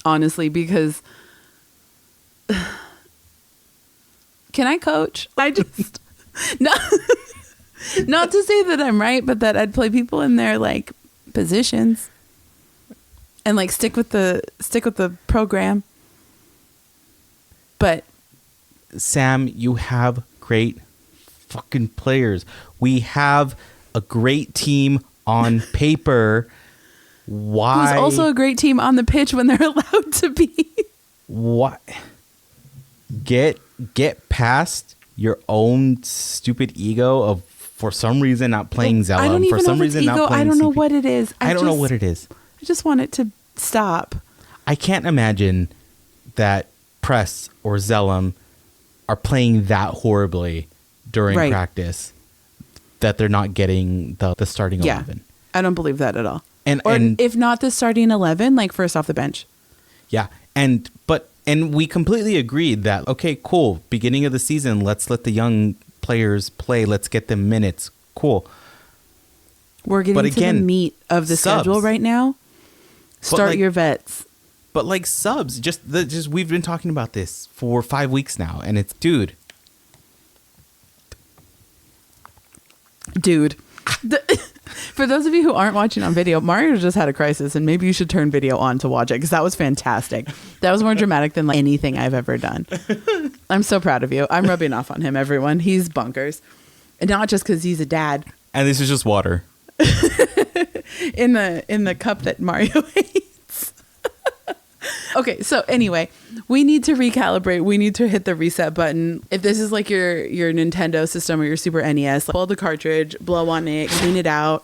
honestly, because can I coach? I just not to say that I'm right, but that I'd play people in their like positions and like stick with the program. But Sam, you have great fucking players. We have a great team on paper. Why? Who's also a great team on the pitch when they're allowed to be. What? Get past your own stupid ego of for some reason not playing Zellum. I don't even for some know if it's reason ego. not playing I don't know CP. what it is. I don't know what it is. I just want it to stop. I can't imagine that Press or Zellum are playing that horribly during practice that they're not getting the starting 11. I don't believe that at all. And if not the starting 11, like first off the bench. Yeah. And we completely agreed that, okay, cool. Beginning of the season, let's let the young players play. Let's get them minutes. Cool. We're getting to the meat of the schedule right now. Start your vets. But like subs, just we've been talking about this for 5 weeks now, and it's dude. For those of you who aren't watching on video, Mario just had a crisis, and maybe you should turn video on to watch it because that was fantastic. That was more dramatic than like anything I've ever done. I'm so proud of you. I'm rubbing off on him, everyone. He's bonkers, and not just because he's a dad. And this is just water in the cup that Mario hates. Okay, so anyway, we need to recalibrate. We need to hit the reset button. If this is like your Nintendo system or your Super NES, pull the cartridge, blow on it, clean it out,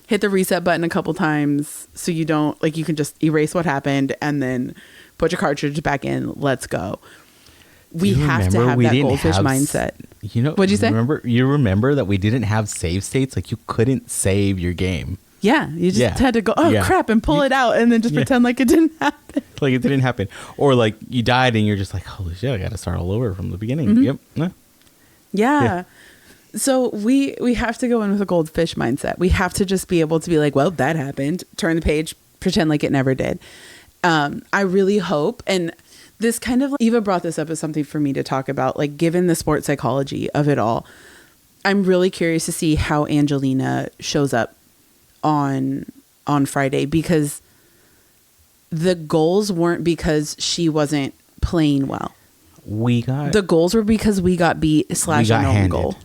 hit the reset button a couple times so you don't, like, you can just erase what happened and then put your cartridge back in. Let's go. We have to have that goldfish mindset. You know, what'd you say? You remember that we didn't have save states? Like, you couldn't save your game. Yeah, you just had to go, crap, and pull it out and then just pretend like it didn't happen. Like it didn't happen. Or like you died and you're just like, holy shit, I got to start all over from the beginning. Mm-hmm. Yep. No. Yeah. So we have to go in with a goldfish mindset. We have to just be able to be like, well, that happened. Turn the page, pretend like it never did. I really hope. And this kind of, Eva brought this up as something for me to talk about, like, given the sports psychology of it all, I'm really curious to see how Angelina shows up on Friday, because the goals weren't because she wasn't playing well. The goals were because we got beat / an own goal.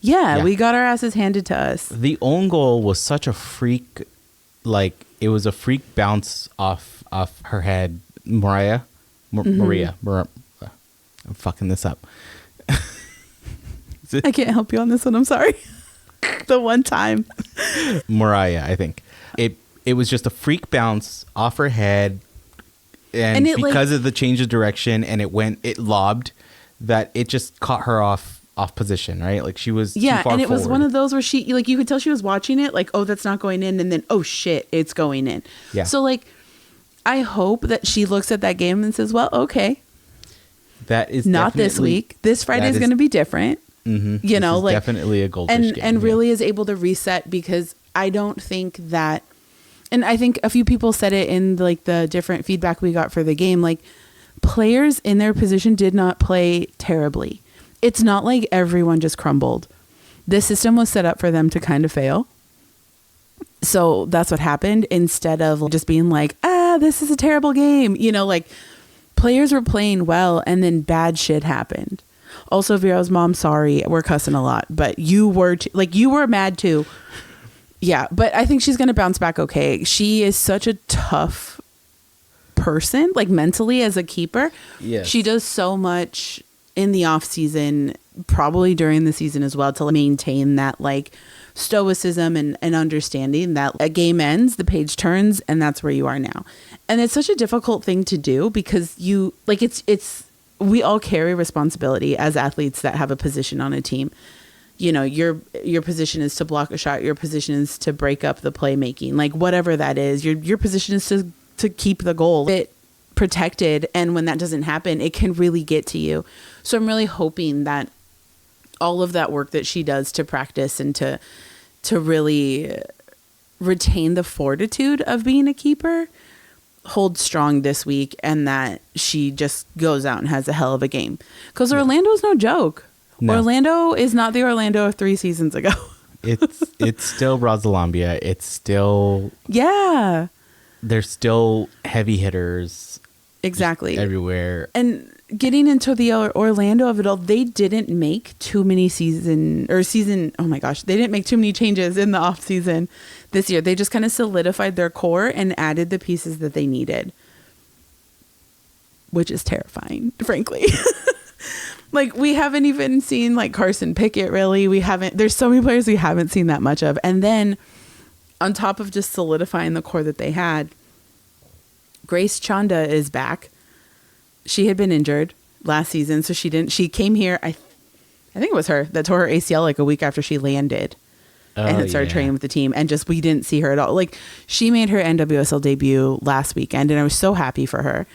Yeah, we got our asses handed to us. The own goal was such a freak, like, it was a freak bounce off her head. Maria. I'm fucking this up. I can't help you on this one. I'm sorry. The one time. Mariah, I think. It was just a freak bounce off her head. And because of the change of direction and it lobbed, that it just caught her off position, right? Like she was too far and it forward. was one of those where she, like, you could tell she was watching it, like, oh, that's not going in, and then, oh shit, it's going in. Yeah. So, like, I hope that she looks at that game and says, well, okay, that is not this week. This Friday is going to be different. Mm-hmm. You know, like, definitely a goldfish game. And really is able to reset, because I don't think that, and I think a few people said it in, like, the different feedback we got for the game, like, players in their position did not play terribly. It's not like everyone just crumbled. This system was set up for them to kind of fail. So that's what happened, instead of just being like, this is a terrible game. You know, like, players were playing well and then bad shit happened. Also, Vero's mom, sorry, we're cussing a lot, but you were you were mad too. Yeah, but I think she's going to bounce back okay. She is such a tough person, like, mentally, as a keeper. Yes. She does so much in the off season, probably during the season as well, to maintain that, like, stoicism and understanding that a game ends, the page turns, and that's where you are now. And it's such a difficult thing to do, because you, like, it's we all carry responsibility as athletes that have a position on a team. You know, your position is to block a shot, your position is to break up the playmaking, like, whatever that is. Your position is to keep the goal protected, and when that doesn't happen, it can really get to you. So I'm really hoping that all of that work that she does to practice and to really retain the fortitude of being a keeper holds strong this week, and that she just goes out and has a hell of a game, because Orlando's no joke. No. Orlando is not the Orlando of 3 seasons ago. It's still Brasilambia. It's still, there's still heavy hitters. Exactly. Everywhere. And getting into the Orlando of it all, they didn't make too many they didn't make too many changes in the off season this year. They just kind of solidified their core and added the pieces that they needed, which is terrifying, frankly. Like, we haven't even seen, like, Carson Pickett, really. There's so many players we haven't seen that much of. And then on top of just solidifying the core that they had, Grace Chanda is back. She had been injured last season, so she came here. I think it was her that tore her ACL like a week after she landed and had started training with the team, and just, we didn't see her at all. Like, she made her NWSL debut last weekend, and I was so happy for her.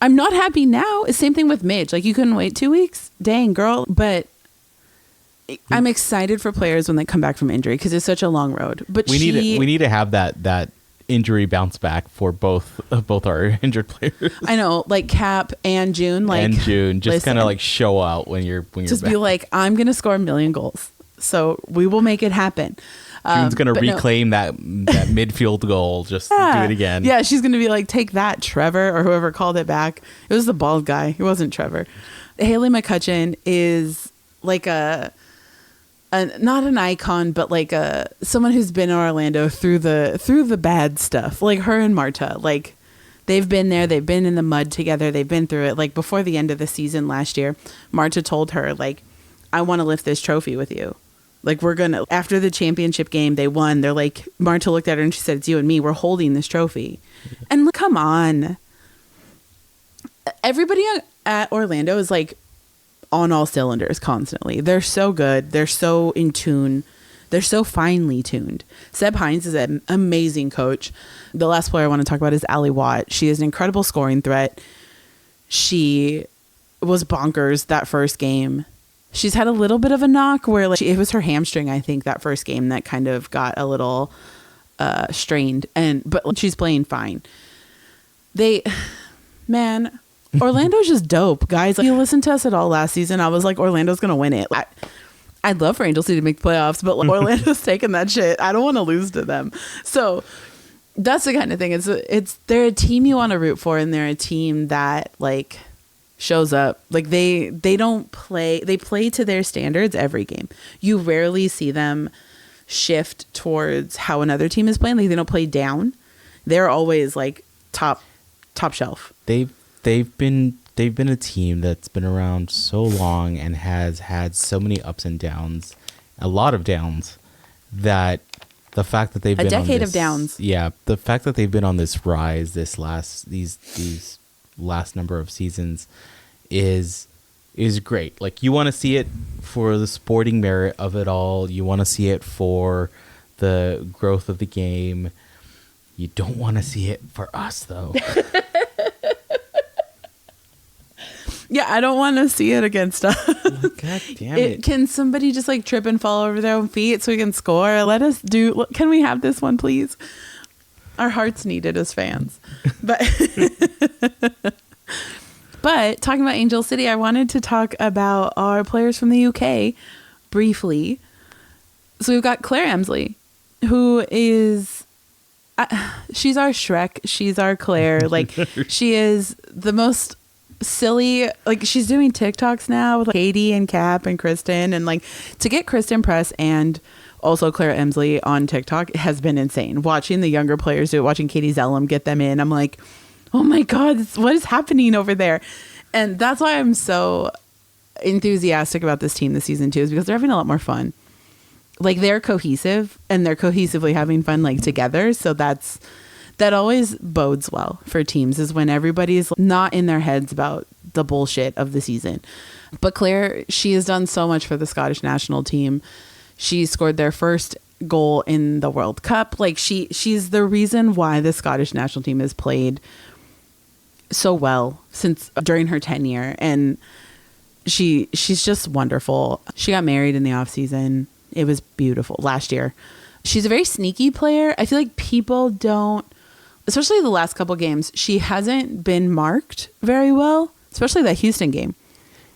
I'm not happy now. Same thing with Midge. Like, you couldn't wait 2 weeks? Dang, girl. But I'm excited for players when they come back from injury, because it's such a long road. But we need to have that injury bounce back for both our injured players. I know, like Cap and June. Just kind of, like, show out when you're just back. Be like, I'm gonna score 1 million goals, so we will make it happen. June's gonna reclaim that midfield goal. Just do it again. Yeah, she's gonna be like, take that, Trevor, or whoever called it back. It was the bald guy. It wasn't Trevor. Haley McCutcheon is like not an icon, but like someone who's been in Orlando through the bad stuff. Like her and Marta, like, they've been there. They've been in the mud together. They've been through it. Like, before the end of the season last year, Marta told her, like, I want to lift this trophy with you. Like, we're going to, after the championship game, they won. They're like, Marta looked at her and she said, it's you and me. We're holding this trophy. Yeah. And come on. Everybody at Orlando is, like, on all cylinders constantly. They're so good. They're so in tune. They're so finely tuned. Seb Hines is an amazing coach. The last player I want to talk about is Allie Watt. She is an incredible scoring threat. She was bonkers that first game. She's had a little bit of a knock where, like, it was her hamstring, I think, that first game that kind of got a little strained, but she's playing fine. Orlando's just dope, guys. Like, you listened to us at all last season. I was like, Orlando's gonna win it. I'd love for Angel City to make the playoffs, but like, Orlando's taking that shit. I don't want to lose to them. So that's the kind of thing. It's they're a team you want to root for, and they're a team that like shows up. Like they don't play. They play to their standards every game. You rarely see them shift towards how another team is playing. Like they don't play down. They're always like top shelf. They've been a team that's been around so long and has had so many ups and downs, a lot of downs, that the fact that they've been a decade on this, of downs. Yeah, the fact that they've been on this rise these last number of seasons is great. Like you want to see it for the sporting merit of it all. You want to see it for the growth of the game. You don't want to see it for us though. Yeah, I don't want to see it against us. God damn it. Can somebody just like trip and fall over their own feet so we can score? Can we have this one, please? Our hearts need it as fans. But talking about Angel City, I wanted to talk about our players from the UK briefly. So we've got Claire Emsley, who is... she's our Shrek. She's our Claire. Like, she is the most silly. Like, she's doing TikToks now with like, Katie and Cap and Kristen. And, like, to get Kristen Press and also Claire Emsley on TikTok has been insane. Watching the younger players do it, watching Katie Zellum get them in, I'm like, oh my God, what is happening over there? And that's why I'm so enthusiastic about this team this season, too, is because they're having a lot more fun. Like they're cohesive and they're cohesively having fun like together. So that always bodes well for teams, is when everybody's not in their heads about the bullshit of the season. But Claire, she has done so much for the Scottish national team. She scored their first goal in the World Cup. Like she's the reason why the Scottish national team has played so well since during her tenure. And she's just wonderful. She got married in the off season. It was beautiful last year. She's a very sneaky player. I feel like people don't, especially the last couple games, she hasn't been marked very well, especially that Houston game.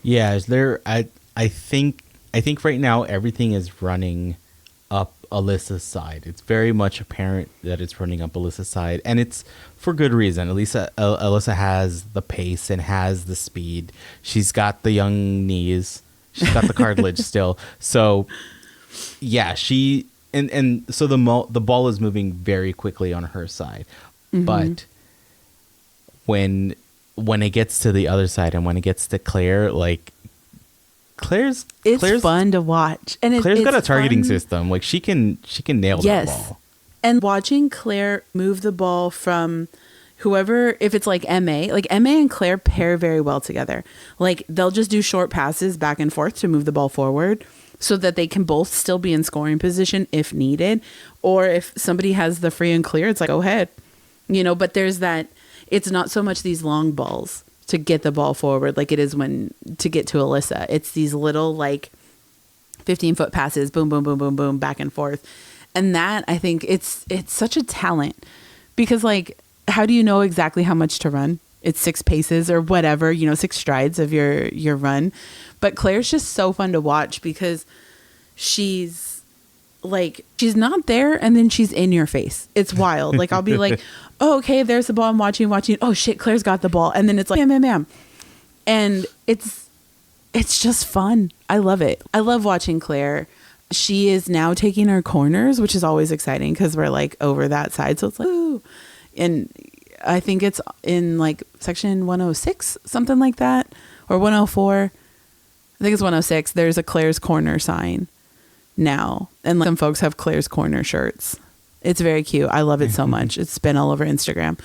Yeah, I think right now everything is running up Alyssa's side. It's very much apparent that it's running up Alyssa's side, and it's for good reason. Alyssa has the pace and has the speed. She's got the young knees. She's got the cartilage still. So yeah, and so the ball is moving very quickly on her side. Mm-hmm. But when it gets to the other side and when it gets to Claire, like Claire's fun to watch, and Claire's got a targeting system. Like she can nail that ball. And watching Claire move the ball from whoever, if it's like MA and Claire pair very well together. Like they'll just do short passes back and forth to move the ball forward, so that they can both still be in scoring position if needed. Or if somebody has the free and clear, it's like, go ahead. But there's that, it's not so much these long balls to get the ball forward like it is to get to Alyssa. It's these little like 15-foot passes, boom, boom, boom, boom, boom, back and forth. And that, I think it's such a talent, because like, how do you know exactly how much to run? It's 6 paces or whatever, 6 strides of your run. But Claire's just so fun to watch, because she's not there and then she's in your face. It's wild. Like I'll be like, oh, okay, there's the ball. I'm watching. Oh shit, Claire's got the ball. And then it's like, bam, bam, bam. And it's just fun. I love it. I love watching Claire. She is now taking her corners, which is always exciting because we're like over that side. So it's like, ooh. And I think it's in like section 106, something like that, or 104. I think it's 106. There's a Claire's Corner sign now. And like, some folks have Claire's Corner shirts. It's very cute. I love it so much. It's been all over Instagram.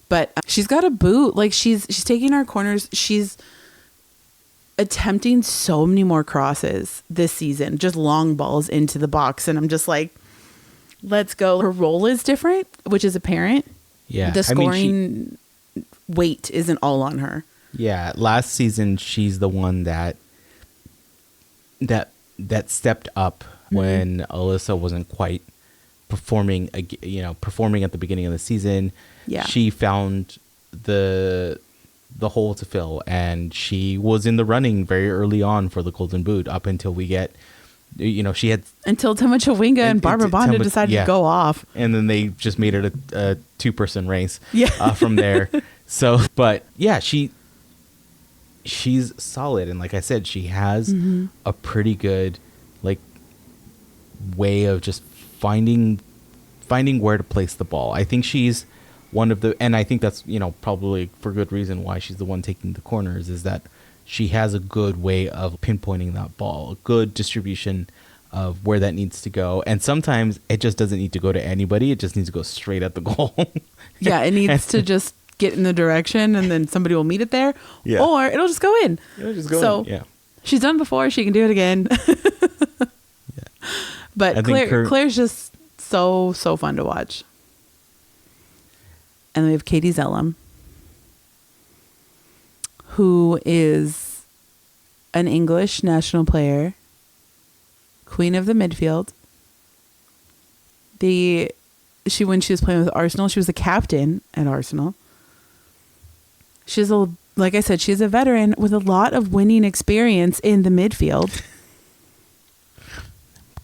But she's got a boot. Like she's taking our corners. She's attempting so many more crosses this season, just long balls into the box. And I'm just like, let's go. Her role is different, which is apparent. Yeah. The scoring weight isn't all on her. Yeah. Last season, she's the one that stepped up when Alyssa wasn't quite performing at the beginning of the season. Yeah. She found the the hole to fill, and she was in the running very early on for the Golden Boot up until we get, she had until Tema Chawinga and Barbara Bonda decided to go off, and then they just made it a 2-person race from there. So, but yeah, she's solid, and like I said, she has a pretty good way of just finding where to place the ball. I think she's one of the, and I think that's probably for good reason why she's the one taking the corners, is that she has a good way of pinpointing that ball, a good distribution of where that needs to go. And sometimes it just doesn't need to go to anybody. It just needs to go straight at the goal. Yeah, it needs to just get in the direction, and then somebody will meet it there, or it'll just go in. It'll just go in. Yeah. She's done before. She can do it again. But Claire's just so fun to watch. And then we have Katie Zellum, who is an English national player, queen of the midfield. When she was playing with Arsenal, she was a captain at Arsenal. Like I said, she's a veteran with a lot of winning experience in the midfield.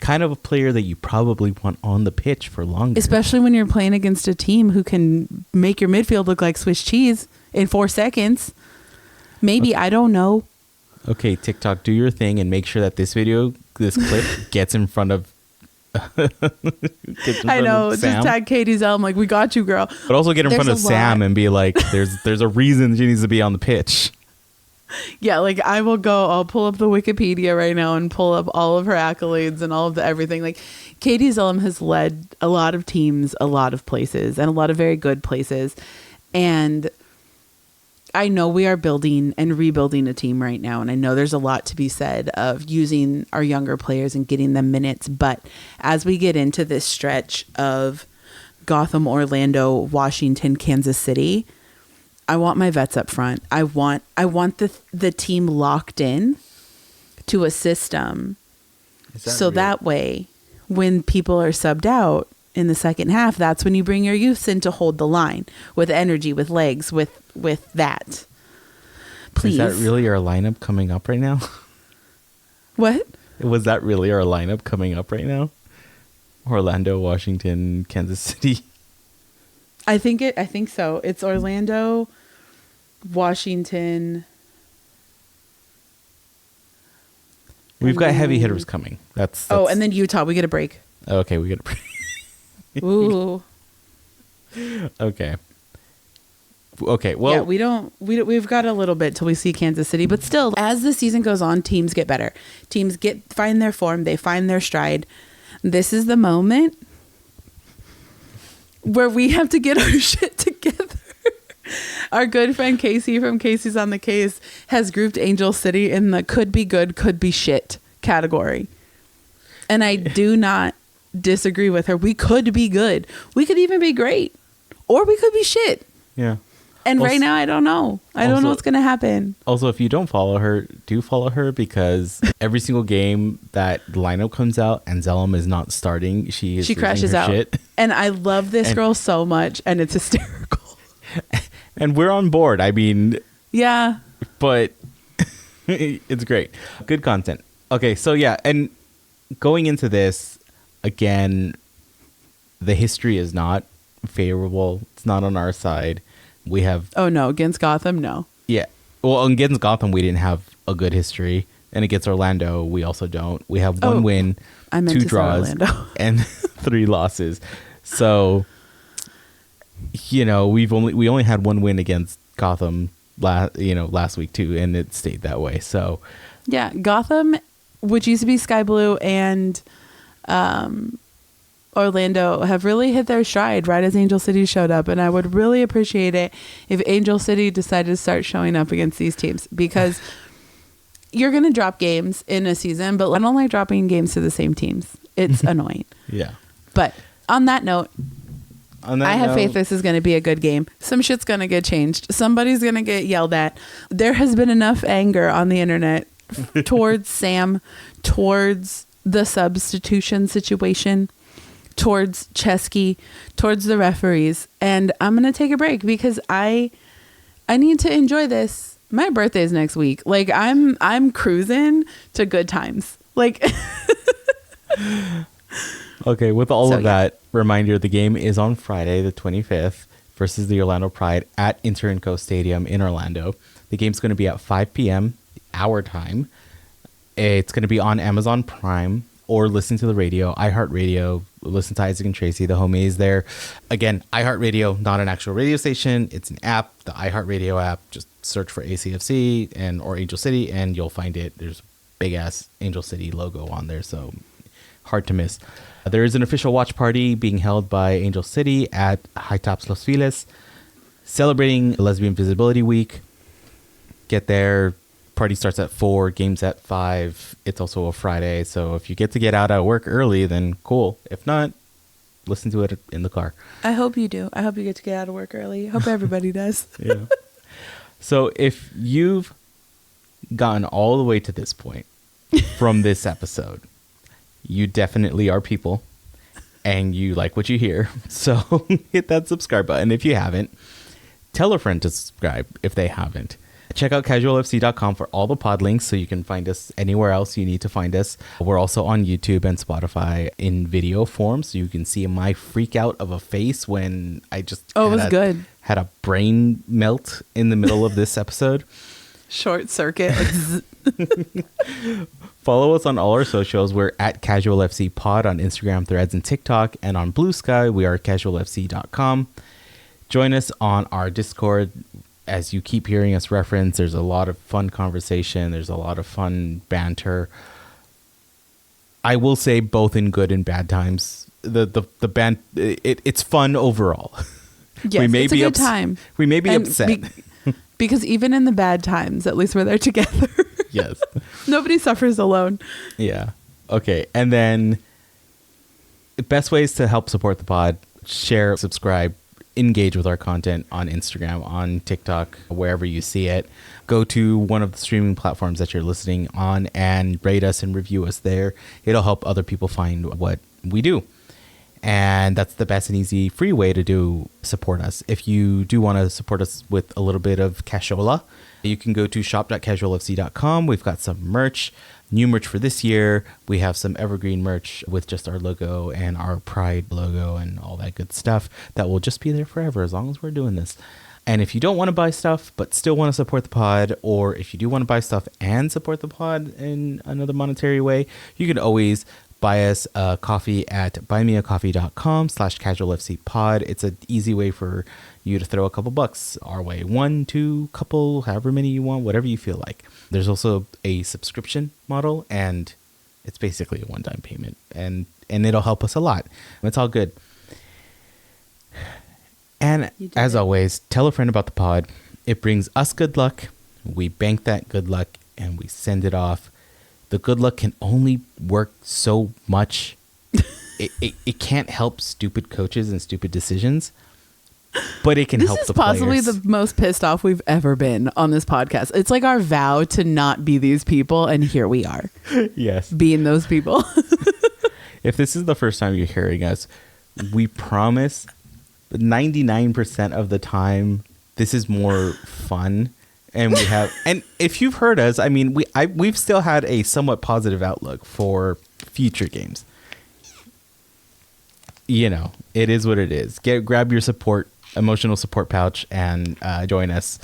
Kind of a player that you probably want on the pitch for longer. Especially when you're playing against a team who can make your midfield look like Swiss cheese in 4 seconds. Maybe, okay. I don't know. Okay, TikTok, do your thing and make sure that this clip gets in front of I know, just tag Katie Zellum, like, we got you, girl. But also get in front of Sam and be like, there's a reason she needs to be on the pitch. Yeah, like I'll pull up the Wikipedia right now and pull up all of her accolades and all of the everything. Like, Katie Zellum has led a lot of teams, a lot of places, and a lot of very good places. And I know we are building and rebuilding a team right now, and I know there's a lot to be said of using our younger players and getting them minutes. But as we get into this stretch of Gotham, Orlando, Washington, Kansas City, I want my vets up front. I want the team locked in to a system, so that way when people are subbed out in the second half, that's when you bring your youths in to hold the line with energy, with legs, with that. Please. Is that really our lineup coming up right now? What? Was that really our lineup coming up right now? Orlando, Washington, Kansas City. I think so. It's Orlando, Washington. We've got heavy hitters coming. That's and then Utah. We get a break. Okay, we get a break. Ooh. Okay. Well, yeah, we've got a little bit till we see Kansas City, but still, as the season goes on, teams get better. Teams find their form. They find their stride. This is the moment where we have to get our shit together. Our good friend Casey from Casey's on the Case has grouped Angel City in the could be good, could be shit category. And I do not disagree with her. We could be good. We could even be great. Or we could be shit. Yeah. And right now, I don't know. I don't know what's going to happen. Also, if you don't follow her, do follow her, because every single game that lineup comes out and Zellum is not starting, she crashes out. Shit. And I love this girl so much, and it's hysterical. And we're on board. I mean, yeah. But it's great. Good content. Okay, so yeah, and going into this, again, the history is not favorable. It's not on our side. We have... Oh, no. Against Gotham, no. Yeah. Well, against Gotham, we didn't have a good history. And against Orlando, we also don't. We have one win, 2 draws, and 3 losses. So, we only had 1 win against Gotham last week, too, and it stayed that way. So, yeah, Gotham, which used to be Sky Blue, and Orlando have really hit their stride right as Angel City showed up, and I would really appreciate it if Angel City decided to start showing up against these teams, because you're going to drop games in a season, but I don't like dropping games to the same teams. It's annoying. Yeah. But on that note, I have faith this is going to be a good game. Some shit's going to get changed. Somebody's going to get yelled at. There has been enough anger on the internet towards Sam, towards the substitution situation, towards Chesky, towards the referees, and I'm going to take a break because I I need to enjoy this. My birthday's next week. Like I'm cruising to good times. Like Okay, with all of that, reminder, the game is on Friday, the 25th, versus the Orlando Pride at Inter&Co Stadium in Orlando. The game's going to be at 5 p.m. our time. It's going to be on Amazon Prime, or listen to the radio, iHeartRadio. Listen to Isaac and Tracy, the homies there. Again, iHeartRadio, not an actual radio station. It's an app, the iHeartRadio app. Just search for ACFC or Angel City, and you'll find it. There's a big-ass Angel City logo on there, so hard to miss. There is an official watch party being held by Angel City at High Tops Los Feliz, celebrating Lesbian Visibility Week. Get there. Party starts at 4, games at 5. It's also a Friday, so if you get to get out at work early, then cool. If not, listen to it in the car. I hope you do. I hope you get to get out of work early. I hope everybody does. Yeah. So if you've gotten all the way to this point from this episode, you definitely are people and you like what you hear. So hit that subscribe button if you haven't. Tell a friend to subscribe if they haven't. Check out casualfc.com for all the pod links so you can find us anywhere else you need to find us. We're also on YouTube and Spotify in video form, so you can see my freak out of a face when I just had a brain melt in the middle of this episode. Short circuit. Follow us on all our socials. We're at casualfc pod on Instagram, Threads, and TikTok. And on Blue Sky, we are casualfc.com. Join us on our Discord. As you keep hearing us reference, there's a lot of fun conversation. There's a lot of fun banter. I will say both in good and bad times. The it's fun overall. Yes, it's a good time. We may be upset. Because even in the bad times, at least we're there together. Yes. Nobody suffers alone. Yeah. Okay. And then best ways to help support the pod: share, subscribe, engage with our content on Instagram, on TikTok, wherever you see it. Go to one of the streaming platforms that you're listening on and rate us and review us there. It'll help other people find what we do. And that's the best and easy free way to support us. If you do want to support us with a little bit of cashola, you can go to shop.casualfc.com. We've got some merch, new merch for this year. We have some evergreen merch with just our logo and our Pride logo and all that good stuff that will just be there forever as long as we're doing this. And if you don't want to buy stuff but still want to support the pod, or if you do want to buy stuff and support the pod in another monetary way, you can always buy us a coffee at buymeacoffee.com/casualfcpod. It's an easy way for you to throw a couple bucks our way. 1, 2, couple, however many you want, whatever you feel like. There's also a subscription model, and it's basically a one-time payment, and it'll help us a lot. It's all good. And as always, tell a friend about the pod. It brings us good luck. We bank that good luck, and we send it off. The good luck can only work so much. It can't help stupid coaches and stupid decisions, but it can help the players. This is possibly the most pissed off we've ever been on this podcast. It's like our vow to not be these people, and here we are. Yes. Being those people. If this is the first time you're hearing us, we promise 99% of the time this is more fun. And we have, and if you've heard us, I mean, we've still had a somewhat positive outlook for future games. You know, it is what it is. Grab your emotional support pouch, and join us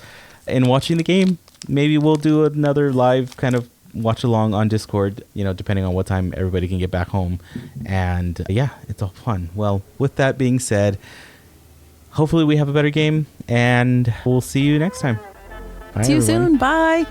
in watching the game. Maybe we'll do another live kind of watch along on Discord, you know, depending on what time everybody can get back home. And yeah, it's all fun. Well, with that being said, hopefully we have a better game, and we'll see you next time. Bye, see you everyone. soon. Bye.